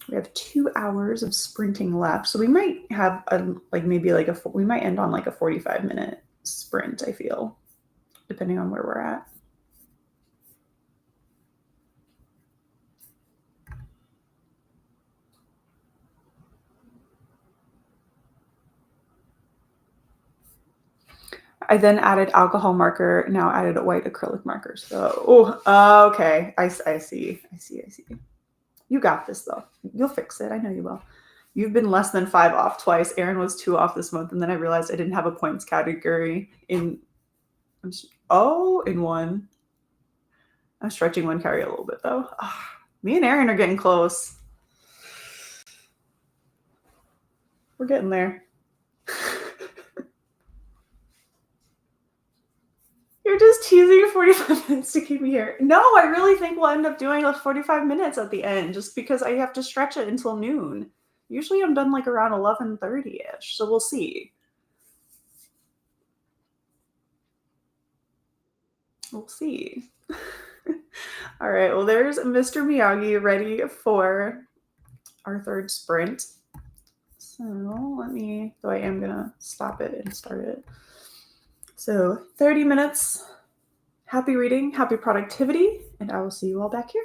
Speaker 1: We have 2 hours of sprinting left. So we might have we might end on like a 45-minute sprint, I feel, depending on where we're at. I then added alcohol marker, now added a white acrylic marker. So, okay. I see. You got this though. You'll fix it. I know you will. You've been less than 5 off twice. Aaron was 2 off this month. And then I realized I didn't have a points category in one. I'm stretching one carry a little bit though. Oh, me and Aaron are getting close. We're getting there. You're just teasing 45 minutes to keep me here. No, I really think we'll end up doing like 45 minutes at the end just because I have to stretch it until noon. Usually I'm done like around 11:30-ish, so we'll see. We'll see. All right, well, there's Mr. Miyagi ready for our third sprint. So though I am gonna stop it and start it. So 30 minutes, happy reading, happy productivity, and I will see you all back here.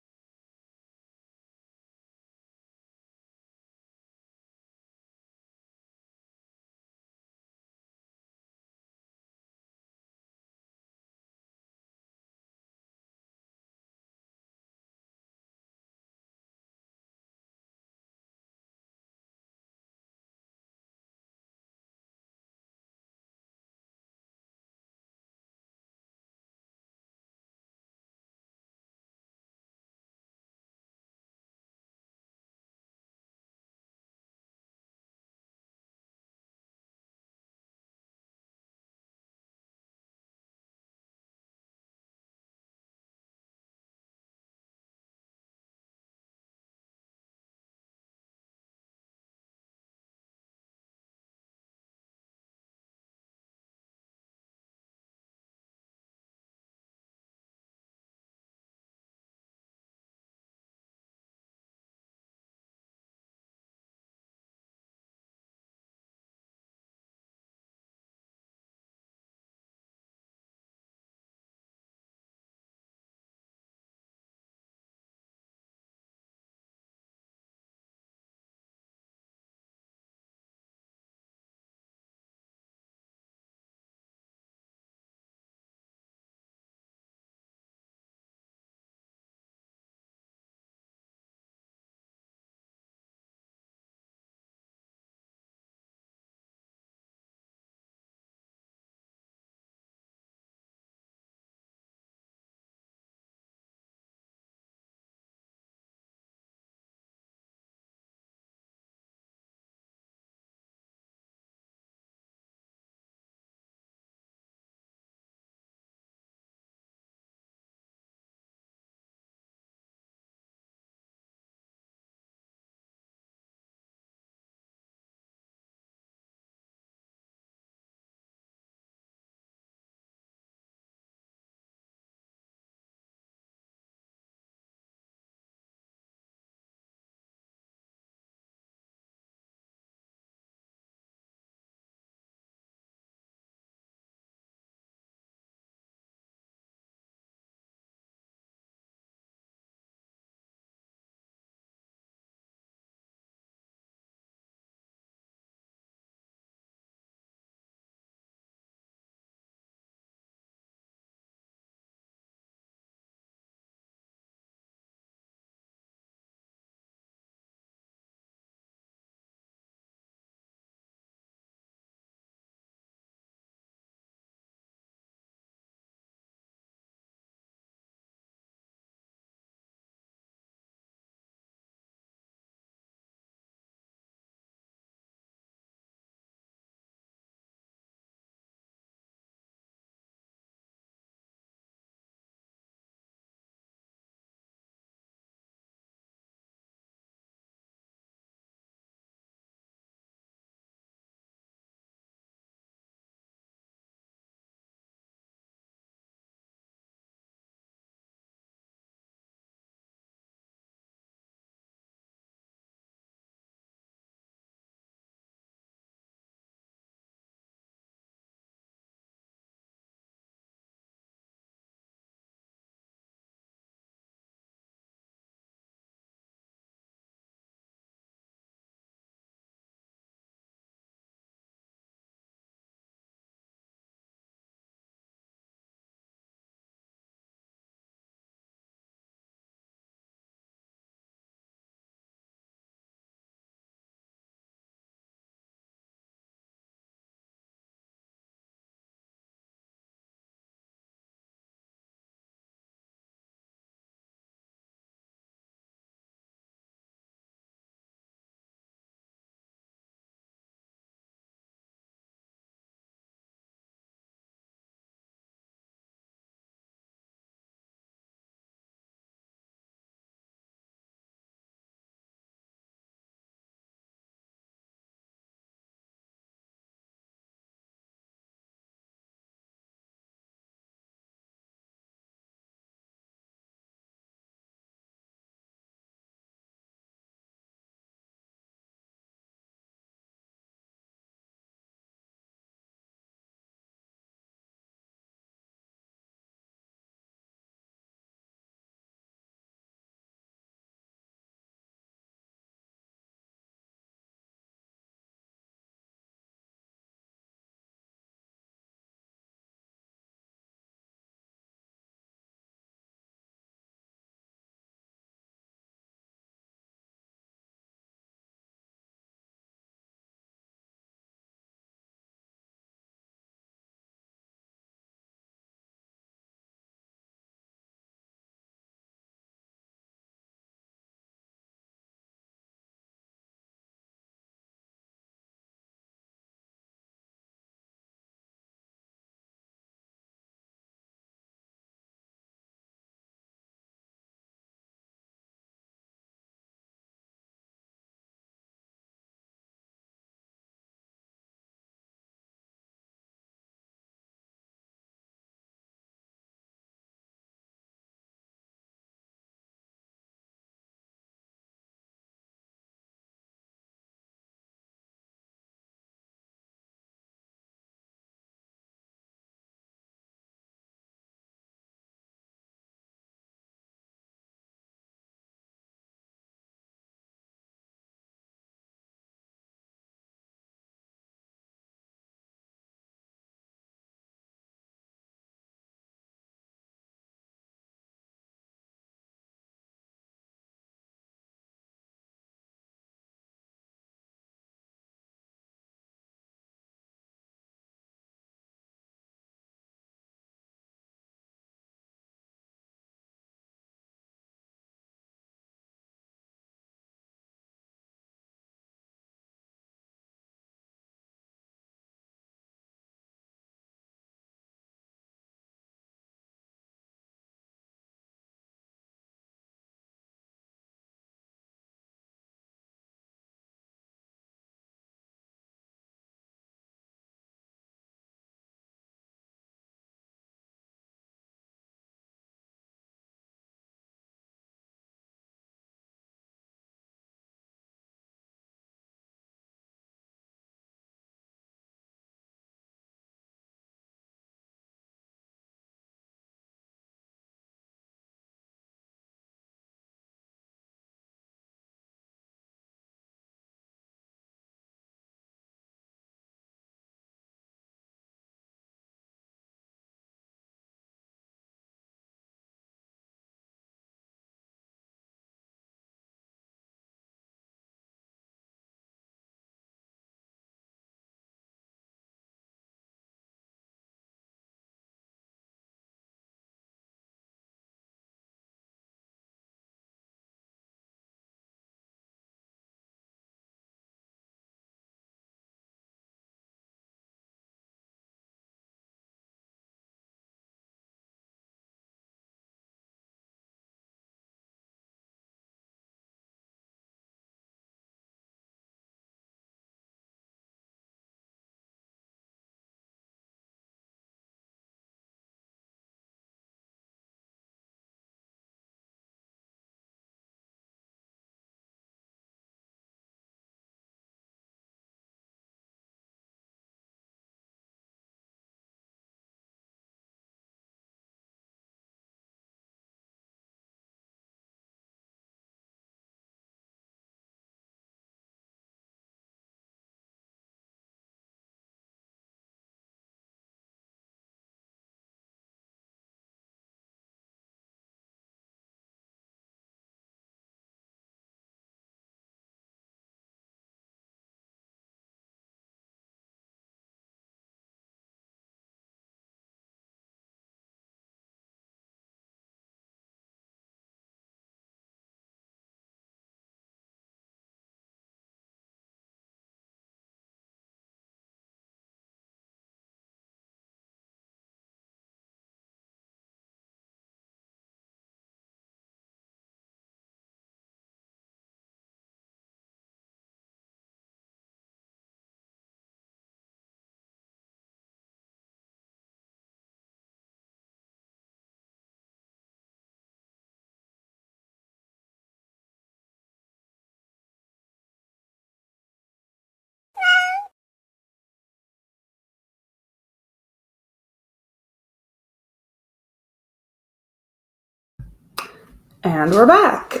Speaker 1: And we're back.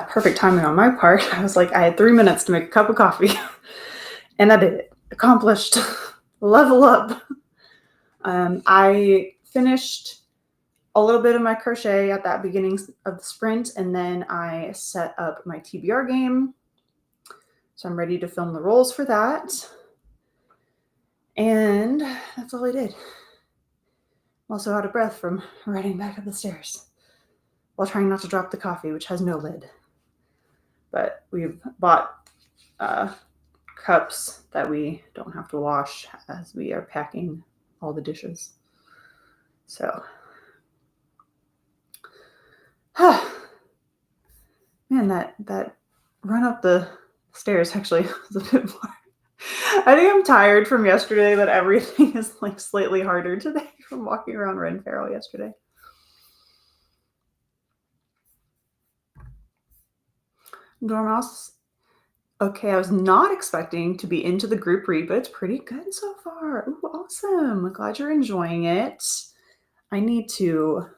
Speaker 1: Perfect timing on my part. I was like, I had 3 minutes to make a cup of coffee. And I did it. Accomplished. Level up. I finished a little bit of my crochet at that beginning of the sprint, and then I set up my TBR game. So I'm ready to film the rolls for that. And that's all I did. I'm also out of breath from running back up the stairs while trying not to drop the coffee, which has no lid. But we've bought cups that we don't have to wash as we are packing all the dishes. So, man, that run up the stairs actually was a bit more. I think I'm tired from yesterday, that everything is like slightly harder today from walking around Renfarrell yesterday. Dormouse. Okay, I was not expecting to be into the group read, but it's pretty good so far. Ooh, awesome. Glad you're enjoying it. I need to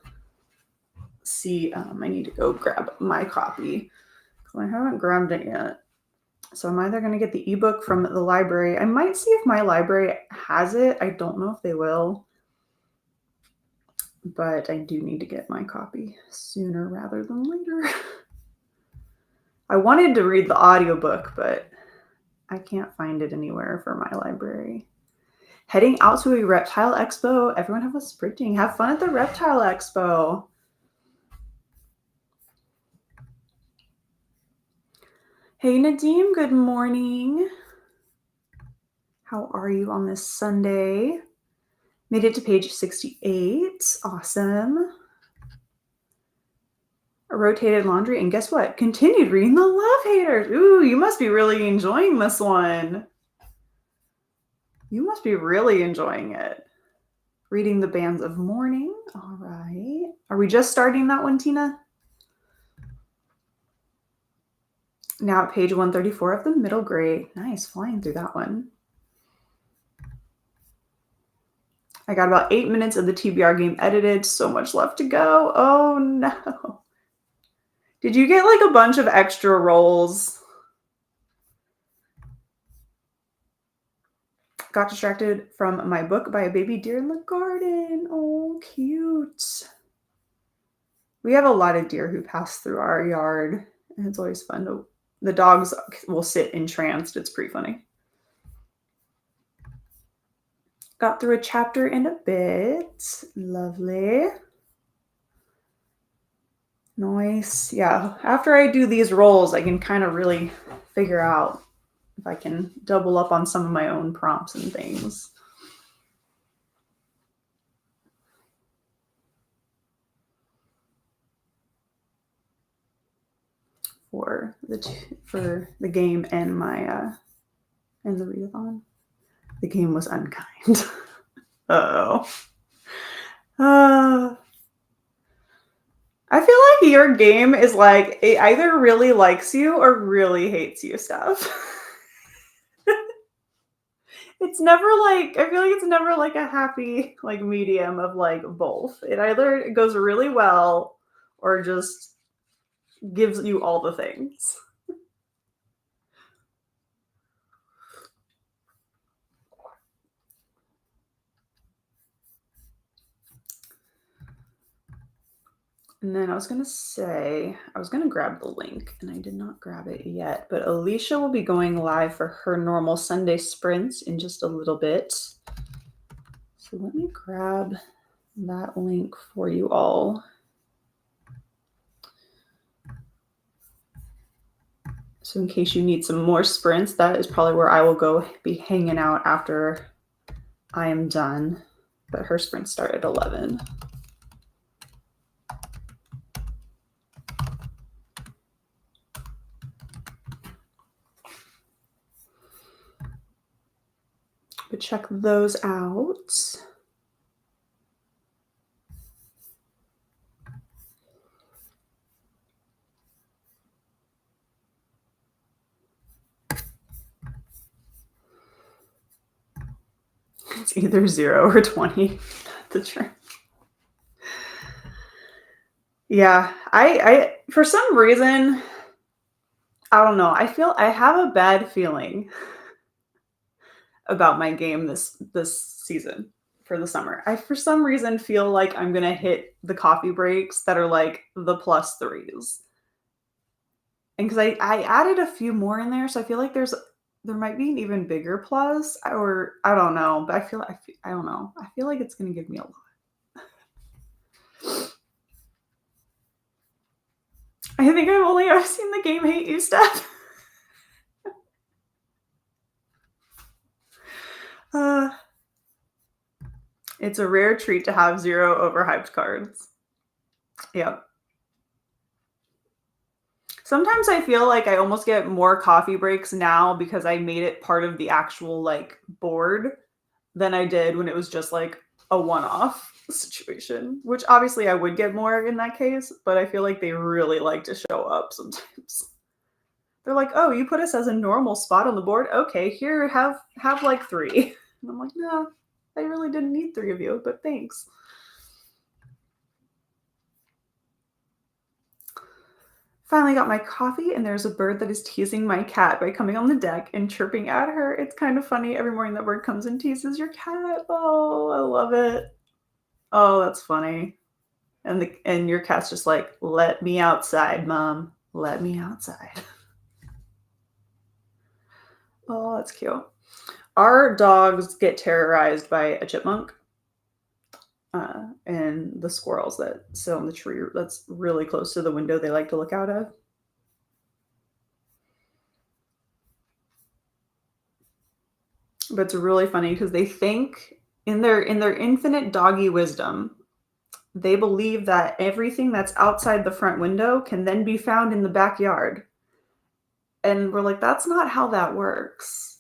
Speaker 1: see, I need to go grab my copy because I haven't grabbed it yet. So I'm either going to get the ebook from the library. I might see if my library has it. I don't know if they will, but I do need to get my copy sooner rather than later. I wanted to read the audiobook, but I can't find it anywhere for my library. Heading out to a reptile expo. Everyone have a sprinting. Have fun at the reptile expo. Hey, Nadeem. Good morning. How are you on this Sunday? Made it to page 68. Awesome. I rotated laundry, and guess what? Continued reading The Love Haters. Ooh, you must be really enjoying this one. You must be really enjoying it. Reading The Bands of Mourning. All right. Are we just starting that one, Tina? Now at page 134 of the middle grade. Nice, flying through that one. I got about 8 minutes of the TBR game edited. So much left to go. Oh, no. Did you get like a bunch of extra rolls? Got distracted from my book by a baby deer in the garden. Oh, cute. We have a lot of deer who pass through our yard, and it's always fun. The dogs will sit entranced. It's pretty funny. Got through a chapter in a bit. Lovely. Nice. Yeah, after I do these rolls, I can kind of really figure out if I can double up on some of my own prompts and things. For the game and my and the ReadAthon. The game was unkind. Uh-oh. I feel like your game is like it either really likes you or really hates you stuff. It's never like, I feel like it's never like a happy like medium of like both. It either goes really well or just gives you all the things. And then I was going to say, I was going to grab the link and I did not grab it yet, but Alicia will be going live for her normal Sunday sprints in just a little bit. So let me grab that link for you all. So in case you need some more sprints, that is probably where I will go be hanging out after I am done. But her sprints start at 11. But check those out. It's either 0 or 20. The trick. Yeah, I for some reason, I don't know. I have a bad feeling about my game this season for the summer. I for some reason feel like I'm gonna hit the coffee breaks that are like the plus threes. And because I added a few more in there, so I feel like there might be an even bigger plus, or I don't know, but I don't know. I feel like it's gonna give me a lot. I think I've seen the game hate you, Steph. It's a rare treat to have 0 overhyped cards. Yep. Sometimes I feel like I almost get more coffee breaks now because I made it part of the actual like board than I did when it was just like a one-off situation, which obviously I would get more in that case, but I feel like they really like to show up sometimes. They're like, "Oh, you put us as a normal spot on the board? Okay, here have like 3." And I'm like, "No, I really didn't need 3 of you, but thanks." Finally got my coffee, and there's a bird that is teasing my cat by coming on the deck and chirping at her. It's kind of funny. Every morning that bird comes and teases your cat. Oh, I love it. Oh, that's funny. And your cat's just like, "Let me outside, Mom. Let me outside." Oh, that's cute. Our dogs get terrorized by a chipmunk, and the squirrels that sit on the tree that's really close to the window they like to look out of. But it's really funny because they think in their infinite doggy wisdom, they believe that everything that's outside the front window can then be found in the backyard. And we're like, that's not how that works.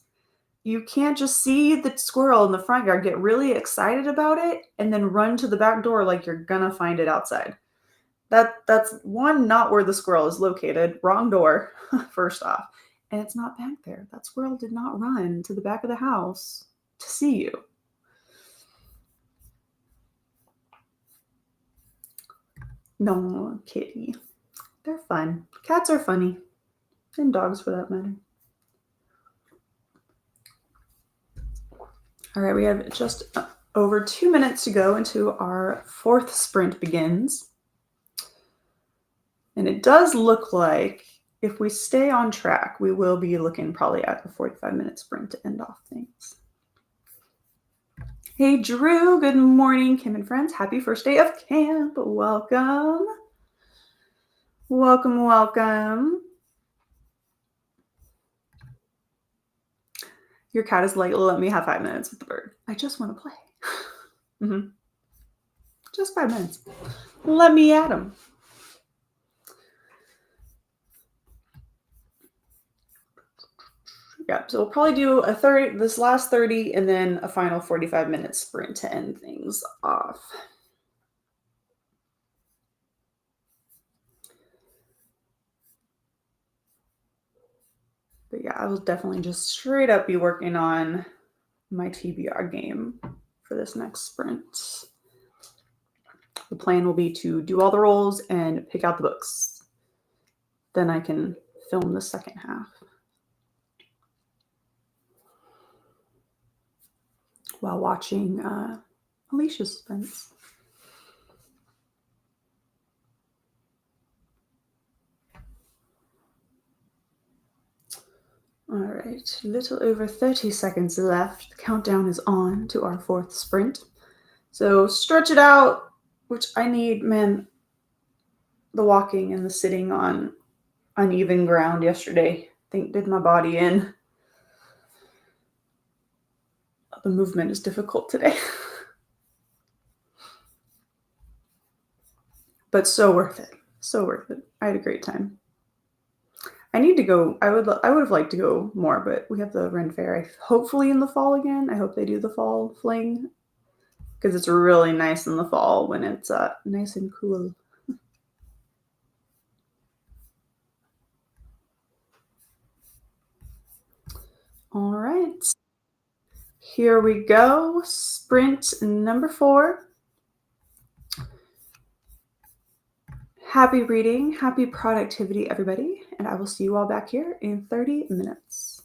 Speaker 1: You can't just see the squirrel in the front yard, get really excited about it, and then run to the back door like you're gonna find it outside. That's one, not where the squirrel is located. Wrong door, first off. And it's not back there. That squirrel did not run to the back of the house to see you. No, kitty. They're fun. Cats are funny. And dogs for that matter. All right, we have just over 2 minutes to go until our 4th sprint begins. And it does look like if we stay on track, we will be looking probably at a 45-minute sprint to end off things. Hey, Drew. Good morning, Kim and friends. Happy first day of camp. Welcome. Welcome, welcome. Your cat is like, "Let me have 5 minutes with the bird. I just want to play." Mm-hmm. Just 5 minutes. Let me at him. Yeah, so we'll probably do this last 30 and then a final 45-minute sprint to end things off. But yeah, I will definitely just straight up be working on my TBR game for this next sprint. The plan will be to do all the rolls and pick out the books. Then I can film the second half while watching Alicia's sprints. All right, a little over 30 seconds left. The countdown is on to our 4th sprint. So stretch it out, which I need, man. The walking and the sitting on uneven ground yesterday, I think, did my body in. The movement is difficult today. But so worth it. So worth it. I had a great time. I need to go. I would have liked to go more, but we have the Ren Fair hopefully in the fall again. I hope they do the fall fling because it's really nice in the fall when it's nice and cool. All right. Here we go. Sprint number 4. Happy reading, happy productivity, everybody, and I will see you all back here in 30 minutes.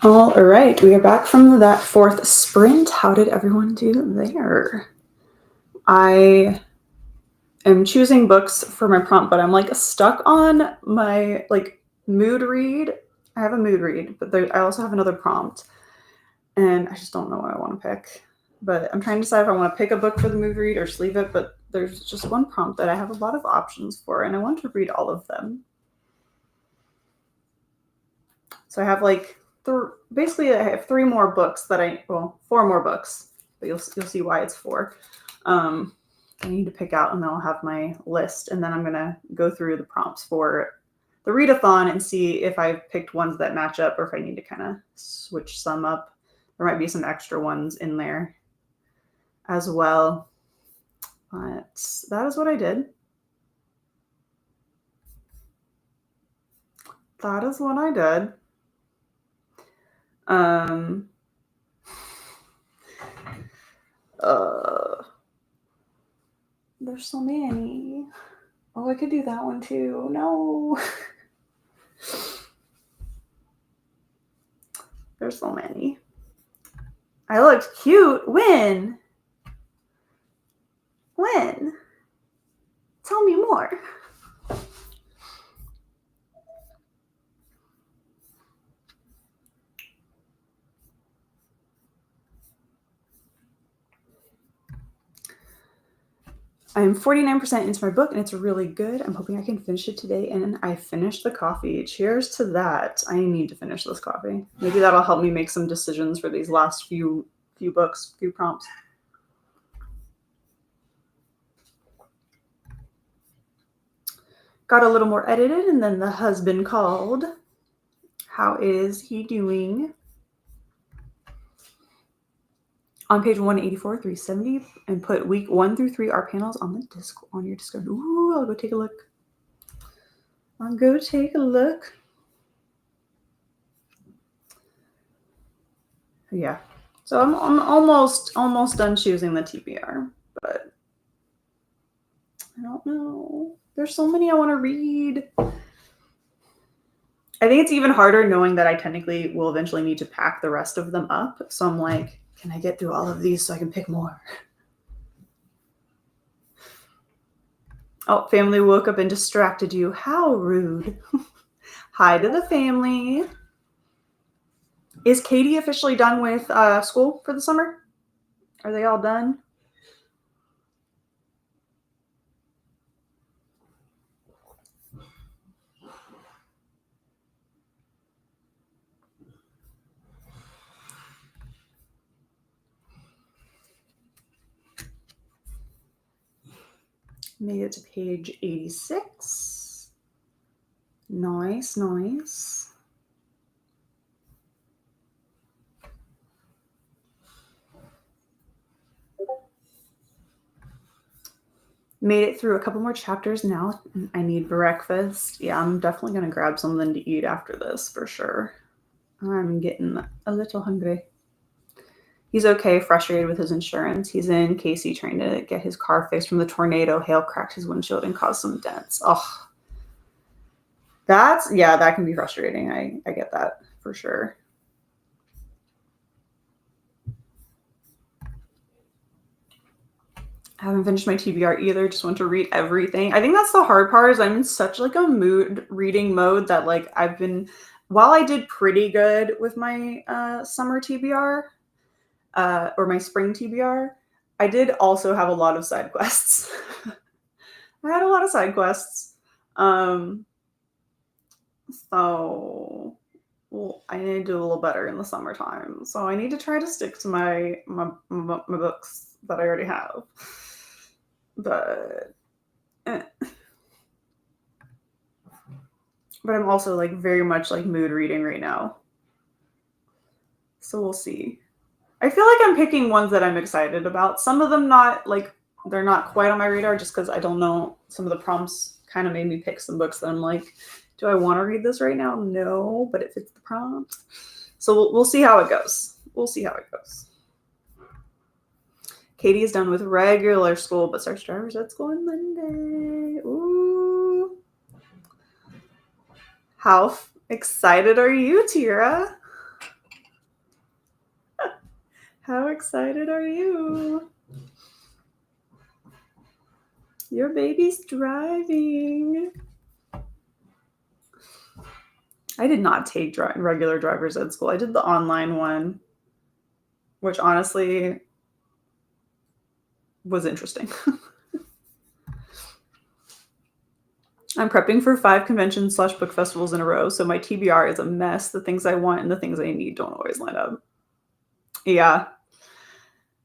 Speaker 1: All right, we are back from that fourth sprint. How did everyone do there? I am choosing books for my prompt, but I'm like stuck on my like mood read. I have a mood read, but I also have another prompt, and I just don't know what I want to pick. But I'm trying to decide if I want to pick a book for the mood read or just leave it. But there's just one prompt that I have a lot of options for, and I want to read all of them. So I have like basically I have 3 more books that 4 more books, but you'll see why it's 4. I need to pick out, and then I'll have my list, and then I'm gonna go through the prompts for the readathon and see if I've picked ones that match up or if I need to kind of switch some up. There might be some extra ones in there as well, but that is what I did. That is what I did. There's so many. Oh, I could do that one too. No. There's so many. I looked cute. When? When? Tell me more. I'm 49% into my book, and it's really good. I'm hoping I can finish it today, and I finished the coffee. Cheers to that. I need to finish this coffee. Maybe that'll help me make some decisions for these last few books, few prompts. Got a little more edited, and then the husband called. How is he doing? On page 184, 370, and put week 1 through 3 art panels on the disc on your Discord. Ooh, I'll go take a look. Yeah. So I'm almost done choosing the TBR, but I don't know. There's so many I want to read. I think it's even harder knowing that I technically will eventually need to pack the rest of them up. So I'm like, can I get through all of these so I can pick more? Oh, family woke up and distracted you. How rude. Hi to the family. Is Katie officially done with school for the summer? Are they all done? Made it to page 86. Nice. Made it through a couple more chapters now. I need breakfast. Yeah, I'm definitely going to grab something to eat after this for sure. I'm getting a little hungry. He's okay, frustrated with his insurance. He's in Casey trying to get his car fixed from the tornado. Hail cracked his windshield and caused some dents. Oh, that can be frustrating. I get that for sure. I haven't finished my TBR either. Just want to read everything. I think that's the hard part is I'm in such like a mood reading mode that like while I did pretty good with my summer TBR or my spring TBR, I did also have a lot of side quests. I had a lot of side quests. So I need to do a little better in the summertime. So I need to try to stick to my books that I already have. But I'm also like very much like mood reading right now. So we'll see. I feel like I'm picking ones that I'm excited about. Some of them they're not quite on my radar just because I don't know. Some of the prompts kind of made me pick some books that I'm like, do I want to read this right now? No, but it fits the prompt. So we'll see how it goes. Katie is done with regular school, but starts driver's ed school on Monday. Ooh. How excited are you, Tira? How excited are you? Your baby's driving. I did not take regular driver's ed school. I did the online one, which honestly was interesting. I'm prepping for 5 conventions/book festivals in a row, so my TBR is a mess. The things I want and the things I need don't always line up. Yeah.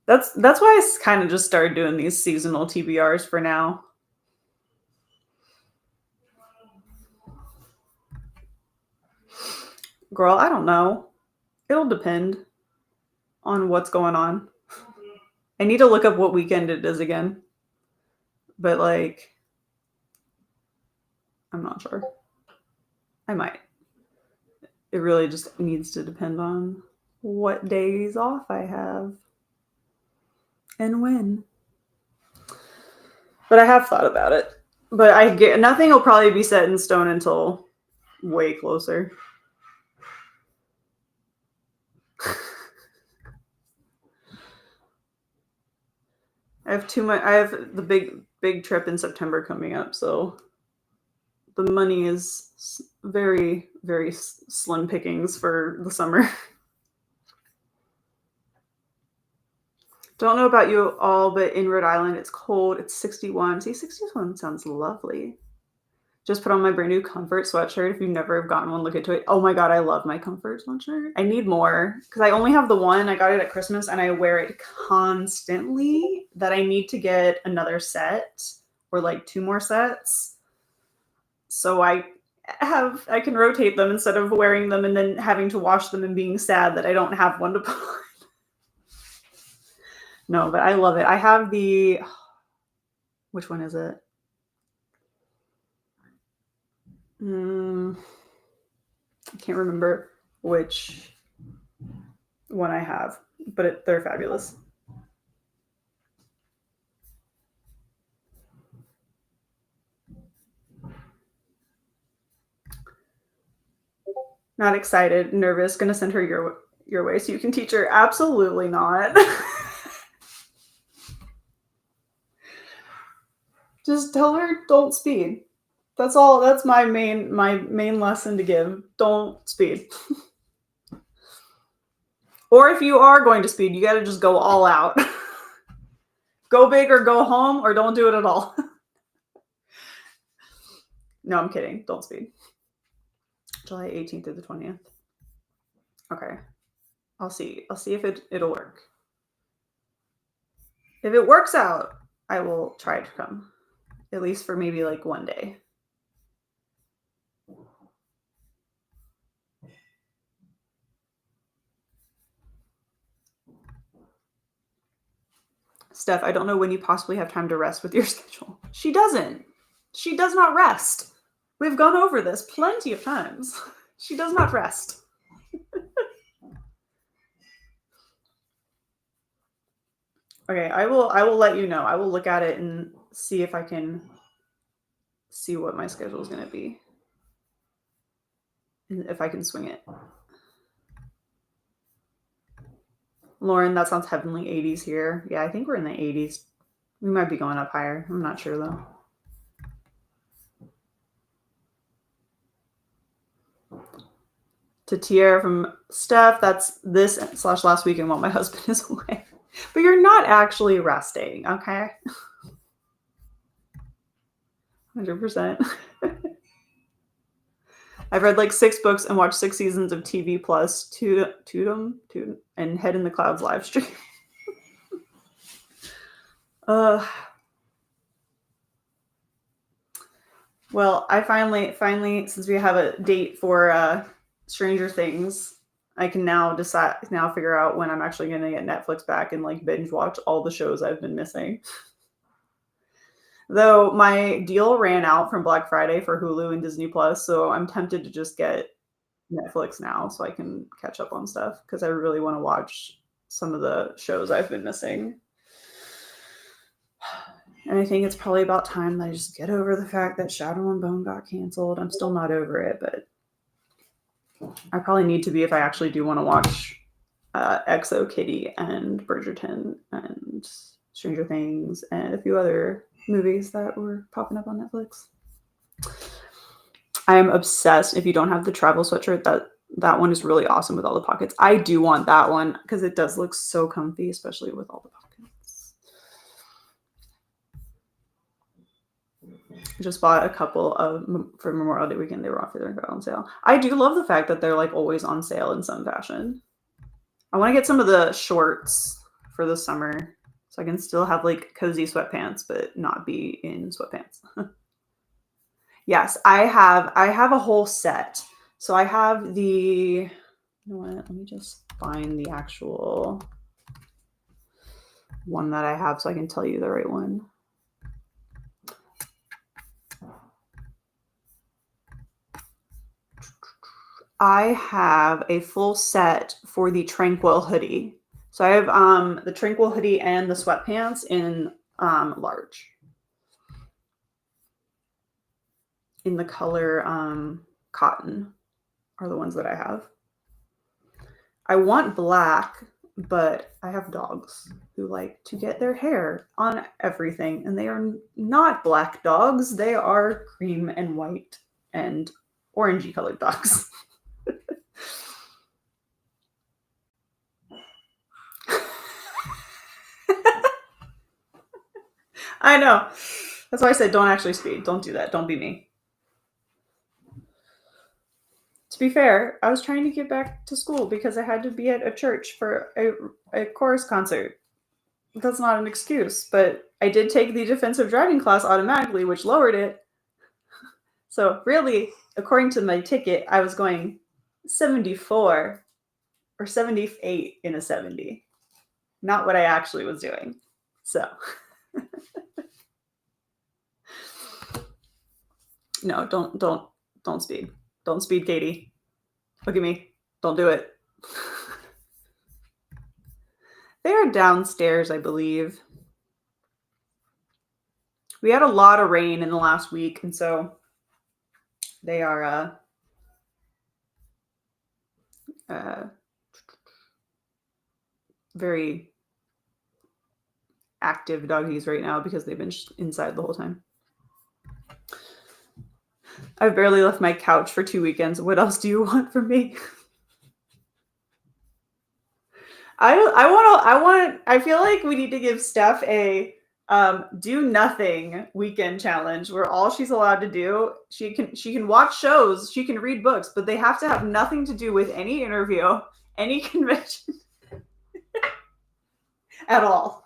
Speaker 1: That's why I kind of just started doing these seasonal TBRs for now. Girl, I don't know. It'll depend on what's going on. I need to look up what weekend it is again. But like, I'm not sure. I might. It really just needs to depend on what days off I have and when. But I have thought about it. But nothing will probably be set in stone until way closer. I have the big trip in September coming up, so the money is very, very slim pickings for the summer. Don't know about you all, but in Rhode Island, it's cold. It's 61. See, 61 sounds lovely. Just put on my brand new Comfort sweatshirt. If you've never gotten one, look into it. Oh my God, I love my Comfort sweatshirt. I need more because I only have the one. I got it at Christmas and I wear it constantly that I need to get another set or like 2 more sets. So I can rotate them instead of wearing them and then having to wash them and being sad that I don't have one to put on. No, but I love it. I have which one is it? I can't remember which one I have, but they're fabulous. Not excited, nervous, gonna send her your way so you can teach her. Absolutely not. Just tell her don't speed. That's all. That's my main lesson to give. Don't speed. Or if you are going to speed, you got to just go all out. Go big or go home, or don't do it at all. No, I'm kidding. Don't speed. July 18th through the 20th. Okay. I'll see. I'll see if it'll work. If it works out, I will try to come. At least for maybe like one day. Steph, I don't know when you possibly have time to rest with your schedule. She doesn't. She does not rest. We've gone over this plenty of times. She does not rest. Okay, I will let you know. I will look at it and see if I can see what my schedule is going to be. And if I can swing it. Lauren, that sounds heavenly 80s here. Yeah, I think we're in the 80s. We might be going up higher. I'm not sure though. To Tierra from Steph, that's this / last weekend while my husband is away. But you're not actually resting, okay? 100%. I've read like 6 books and watched 6 seasons of TV plus Totem and Head in the Clouds live stream. Well, I finally, since we have a date for Stranger Things, I can now figure out when I'm actually going to get Netflix back and like binge watch all the shows I've been missing. Though my deal ran out from Black Friday for Hulu and Disney Plus, so I'm tempted to just get Netflix now so I can catch up on stuff because I really want to watch some of the shows I've been missing. And I think it's probably about time that I just get over the fact that Shadow and Bone got canceled. I'm still not over it, but I probably need to be if I actually do want to watch Exo Kitty and Bridgerton and Stranger Things and a few other movies that were popping up on Netflix. I am obsessed. If you don't have the travel sweatshirt, that one is really awesome with all the pockets. I do want that one because it does look so comfy, especially with all the pockets. Just bought a couple for Memorial Day weekend. They were on sale. I do love the fact that they're like always on sale in some fashion. I want to get some of the shorts for the summer so I can still have like cozy sweatpants, but not be in sweatpants. Yes, I have a whole set. So I have the, you know what, let me just find the actual one that I have so I can tell you the right one. I have a full set for the Tranquil hoodie. So I have the Tranquil hoodie and the sweatpants in large. In the color cotton are the ones that I have. I want black, but I have dogs who like to get their hair on everything, and they are not black dogs. They are cream and white and orangey colored dogs. I know. That's why I said don't actually speed. Don't do that. Don't be me. To be fair, I was trying to get back to school because I had to be at a church for a chorus concert. That's not an excuse, but I did take the defensive driving class automatically, which lowered it. So really, according to my ticket, I was going 74 or 78 in a 70. Not what I actually was doing. So no, don't speed. Don't speed, Katie. Look at me. Don't do it. They are downstairs, I believe. We had a lot of rain in the last week, and so they are very active doggies right now because they've been inside the whole time. I've barely left my couch for 2 weekends. What else do you want from me? I feel like we need to give Steph a do nothing weekend challenge where all she's allowed to do, she can watch shows, she can read books, but they have to have nothing to do with any interview, any convention at all.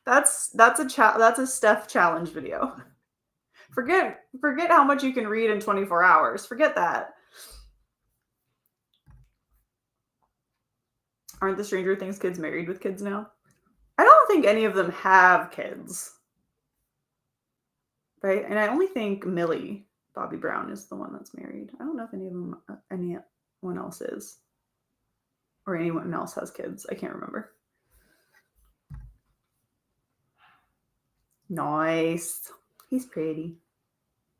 Speaker 1: That's a Steph challenge video. Forget how much you can read in 24 hours. Forget that. Aren't the Stranger Things kids married with kids now? I don't think any of them have kids. Right? And I only think Millie Bobby Brown is the one that's married. I don't know if anyone else is. Or anyone else has kids. I can't remember. Nice. He's pretty.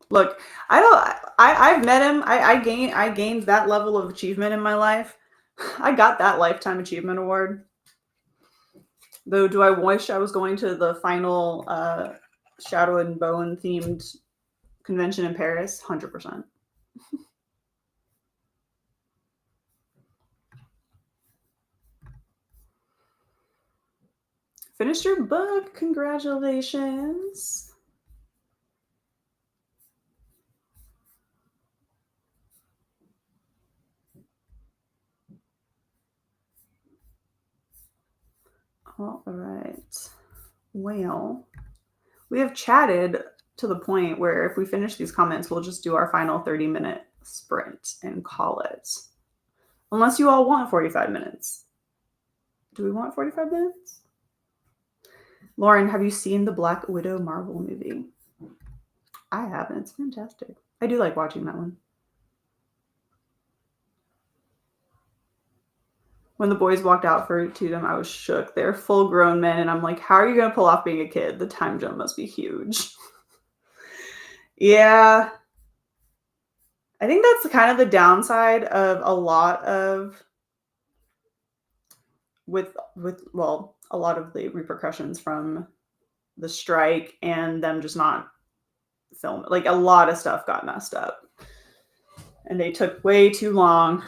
Speaker 1: Look, I've met him. I gained that level of achievement in my life. I got that Lifetime Achievement Award. Though, do I wish I was going to the final Shadow and Bone themed convention in Paris? 100%. Finished your book. Congratulations. All right. Well, we have chatted to the point where if we finish these comments, we'll just do our final 30-minute sprint and call it. Unless you all want 45 minutes. Do we want 45 minutes? Lauren, have you seen the Black Widow Marvel movie? I haven't. It's fantastic. I do like watching that one. When the boys walked out to them, I was shook. They're full-grown men, and I'm like, how are you going to pull off being a kid? The time jump must be huge. Yeah. I think that's kind of the downside of a lot of with well, a lot of the repercussions from the strike and them just not film, like a lot of stuff got messed up, and they took way too long.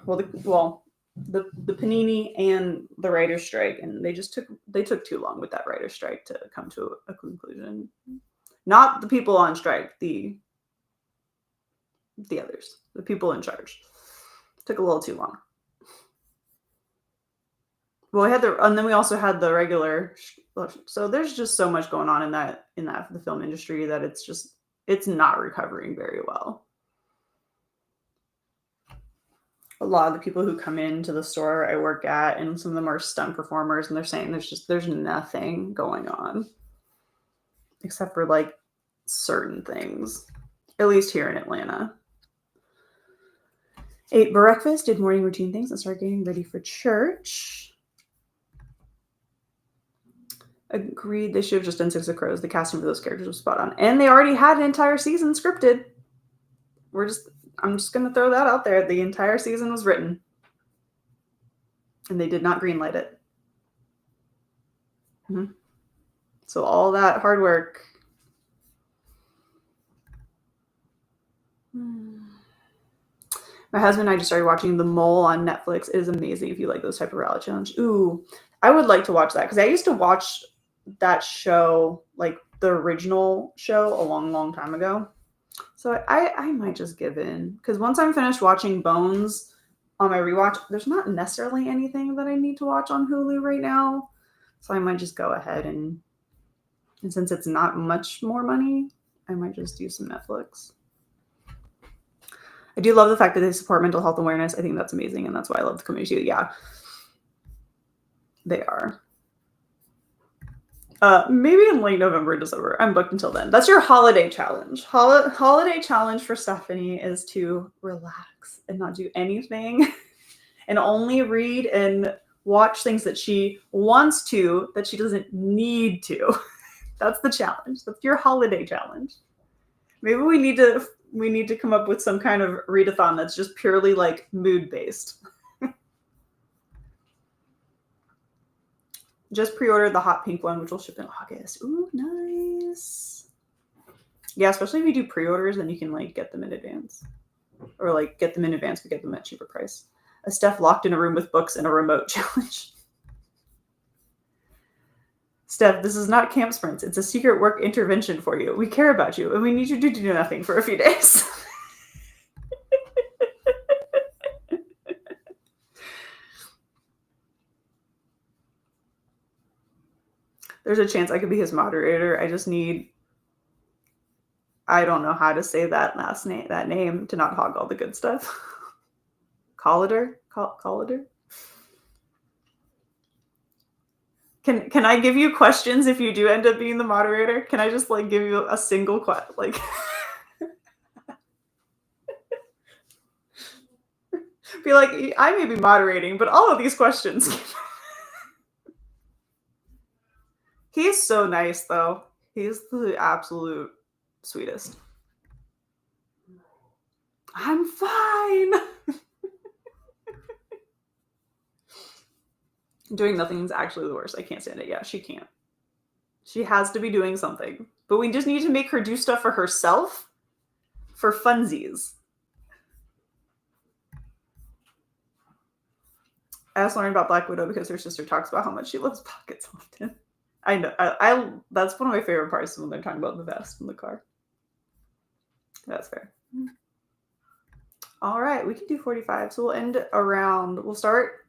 Speaker 1: The Panini and the writer's strike, and they took too long with that writer's strike to come to a conclusion. Not the people on strike, the others, the people in charge. Took a little too long. Well, and then we also had the regular. So there's just so much going on in the film industry that it's not recovering very well. A lot of the people who come into the store I work at, and some of them are stunt performers, and they're saying there's nothing going on except for like certain things, at least here in Atlanta. Ate breakfast, did morning routine things, and started getting ready for church. Agreed, they should have just done Six of Crows. The casting for those characters was spot on. And they already had an entire season scripted. I'm just going to throw that out there. The entire season was written. And they did not greenlight it. Mm-hmm. So all that hard work. My husband and I just started watching The Mole on Netflix. It is amazing if you like those type of reality challenge. Ooh, I would like to watch that because I used to watch that show, like the original show, a long, long time ago. So I might just give in, because once I'm finished watching Bones on my rewatch, there's not necessarily anything that I need to watch on Hulu right now. So I might just go ahead and since it's not much more money, I might just do some Netflix. I do love the fact that they support mental health awareness. I think that's amazing, and that's why I love the community. Yeah, they are. Maybe in late November, December. I'm booked until then. That's your holiday challenge. Holiday challenge for Stephanie is to relax and not do anything and only read and watch things that she wants to, that she doesn't need to. That's the challenge. That's your holiday challenge. Maybe we need to come up with some kind of readathon that's just purely like mood-based. Just pre-ordered the hot pink one, which will ship in August. Ooh, nice. Yeah, especially if you do pre-orders, then you can like get them in advance. Or like get them in advance, but get them at cheaper price. A Steph locked in a room with books and a remote challenge. Steph, this is not camp sprints. It's a secret work intervention for you. We care about you, and we need you to do nothing for a few days. There's a chance I could be his moderator. I just need... I don't know how to say that name to not hog all the good stuff. Collider? Collider? Can I give you questions if you do end up being the moderator? Can I just like give you a single question? Like, be like, I may be moderating, but all of these questions. He's so nice, though. He's the absolute sweetest. I'm fine. Doing nothing is actually the worst. I can't stand it. Yeah, she can't. She has to be doing something. But we just need to make her do stuff for herself for funsies. I also learned about Black Widow because her sister talks about how much she loves pockets often. I know. I that's one of my favorite parts when they're talking about the vest in the car. That's fair. All right, we can do 45. So we'll start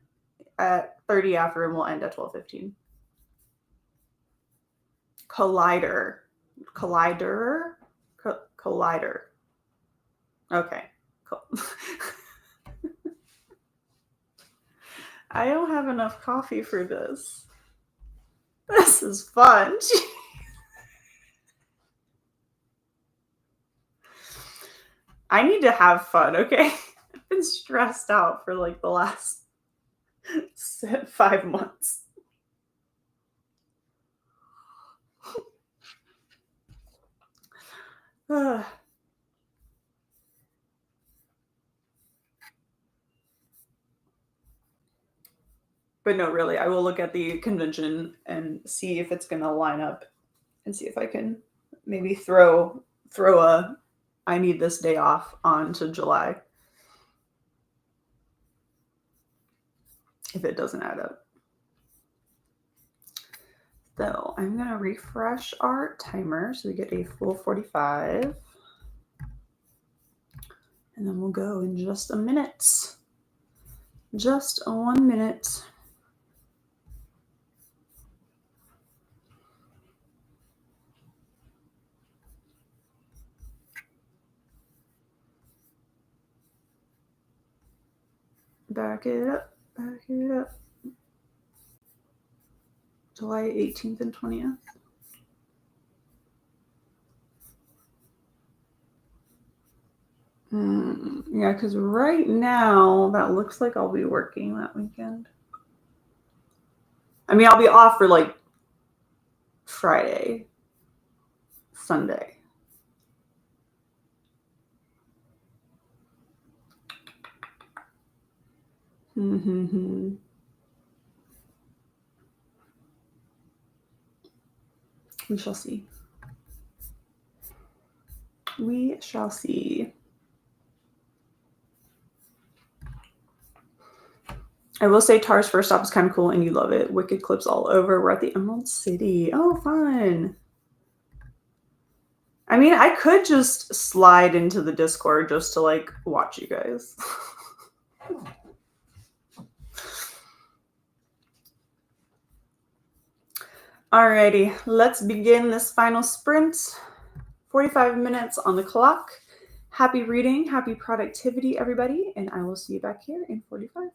Speaker 1: at 30 after and we'll end at 12:15. Collider. Okay. Cool. I don't have enough coffee for this. This is fun. I need to have fun, okay? I've been stressed out for like the last 5 months. But no, really, I will look at the convention and see if it's going to line up and see if I can maybe throw a I need this day off onto July if it doesn't add up. So I'm going to refresh our timer so we get a full 45. And then we'll go in just a minute. Just 1 minute. Back it up. Back it up. July 18th and 20th. Yeah, because right now that looks like I'll be working that weekend. I mean, I'll be off for like Friday, Sunday. We shall see. We shall see. I will say Tar's first stop is kind of cool and you love it. Wicked clips all over. We're at the Emerald City. Oh, fun. I mean, I could just slide into the Discord just to like watch you guys. Alrighty, let's begin this final sprint. 45 minutes on the clock. Happy reading, happy productivity, everybody, and I will see you back here in 45.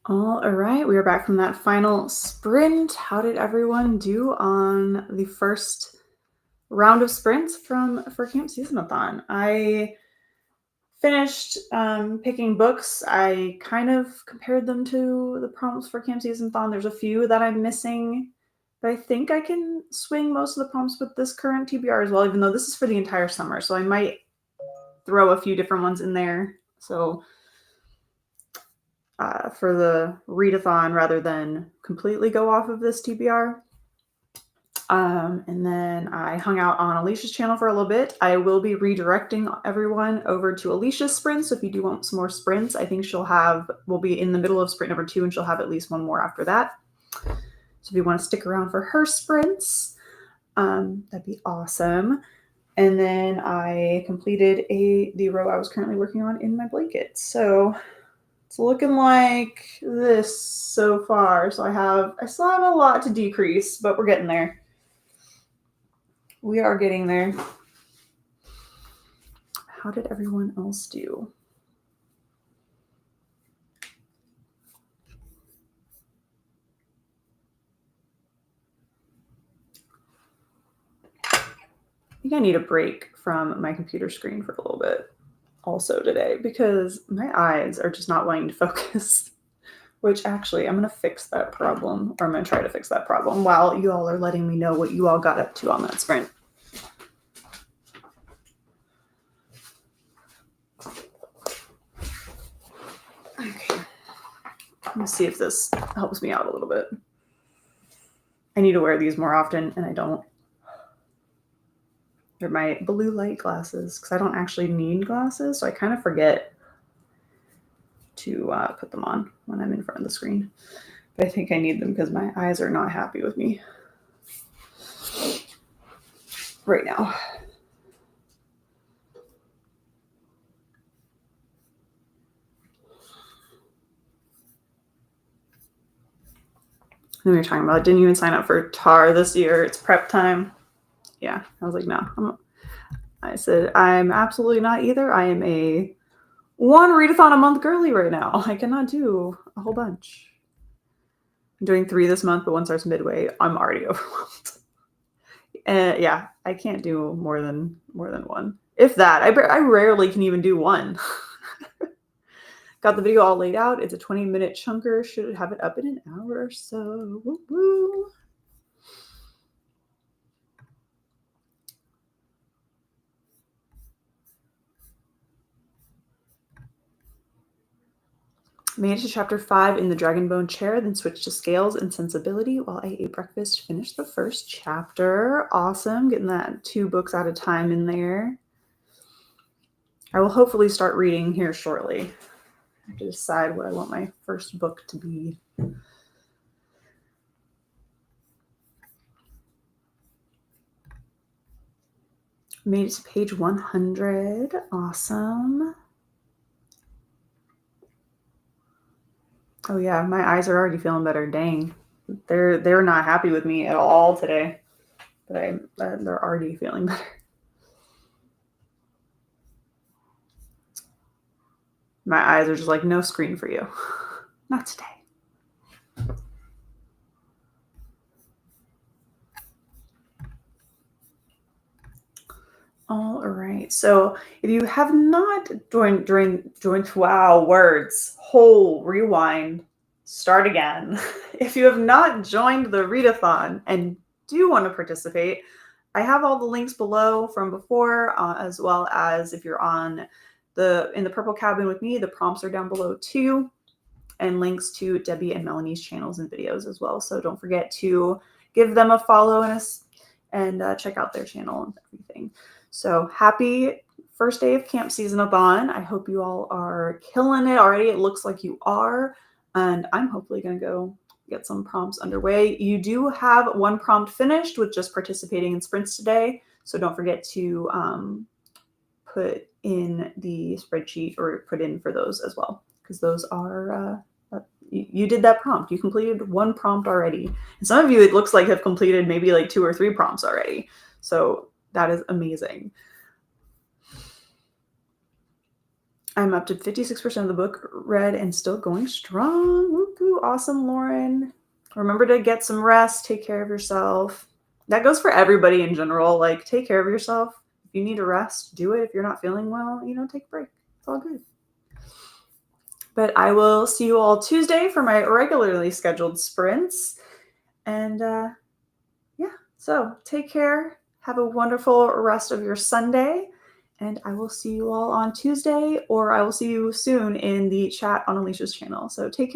Speaker 1: All right, we are back from that final sprint. How did everyone do on the first round of sprints for Camp SeasonAthon? I finished picking books. I kind of compared them to the prompts for Camp SeasonAthon. There's a few that I'm missing, but I think I can swing most of the prompts with this current TBR as well, even though this is for the entire summer. So I might throw a few different ones in there. So for the ReadAthon rather than completely go off of this TBR. And then I hung out on Alicia's channel for a little bit. I will be redirecting everyone over to Alicia's sprints. So if you do want some more sprints, I think we'll be in the middle of sprint number 2 and she'll have at least one more after that. So if you want to stick around for her sprints, that'd be awesome. And then I completed the row I was currently working on in my blanket. So it's looking like this so far. So I still have a lot to decrease, but we're getting there. We are getting there. How did everyone else do? I think I need a break from my computer screen for a little bit also today because my eyes are just not wanting to focus, which actually I'm going to fix that problem, or I'm going to try to fix that problem while you all are letting me know what you all got up to on that sprint. Okay. Let me see if this helps me out a little bit. I need to wear these more often, and I don't. They're my blue light glasses because I don't actually need glasses, so I kind of forget to put them on when I'm in front of the screen. But I think I need them because my eyes are not happy with me right now. Then we were talking about, didn't even sign up for TAR this year. It's prep time. Yeah, I was like, no. I said, I'm absolutely not either. I am a one ReadAthon a month girly right now. I cannot do a whole bunch. I'm doing 3 this month, but once starts midway, I'm already overwhelmed. Yeah, I can't do more than one. If that, I rarely can even do one. Got the video all laid out. It's a 20-minute chunker. Should have it up in an hour or so. Woo woo. Made it to chapter 5 in the Dragonbone chair, then switched to Scales and Sensibility while I ate breakfast. Finished the first chapter. Awesome. Getting that 2 books at a time in there. I will hopefully start reading here shortly. I have to decide what I want my first book to be. Made it to page 100. Awesome. Oh yeah, my eyes are already feeling better. Dang. They're not happy with me at all today. But they're already feeling better. My eyes are just like, no screen for you. Not today. All right. So if you have not joined, wow, words, whole rewind, start again. If you have not joined the ReadAthon and do want to participate, I have all the links below from before, as well as if you're in the purple cabin with me, the prompts are down below too, and links to Debyi and Melanie's channels and videos as well. So don't forget to give them a follow and check out their channel and everything. So happy first day of Camp SeasonAthon. I hope you all are killing it already. It looks like you are. And I'm hopefully going to go get some prompts underway. You do have 1 prompt finished with just participating in sprints today. So don't forget to put in the spreadsheet or put in for those as well. Because those are, you did that prompt. You completed 1 prompt already. And some of you, it looks like, have completed maybe like 2 or 3 prompts already. So that is amazing. I'm up to 56% of the book read and still going strong. you. Awesome, Lauren. Remember to get some rest. Take care of yourself. That goes for everybody in general. Like, take care of yourself. If you need a rest, do it. If you're not feeling well, take a break. It's all good. But I will see you all Tuesday for my regularly scheduled sprints. And yeah, so take care. Have a wonderful rest of your Sunday. And I will see you all on Tuesday, or I will see you soon in the chat on Alicia's channel. So take care.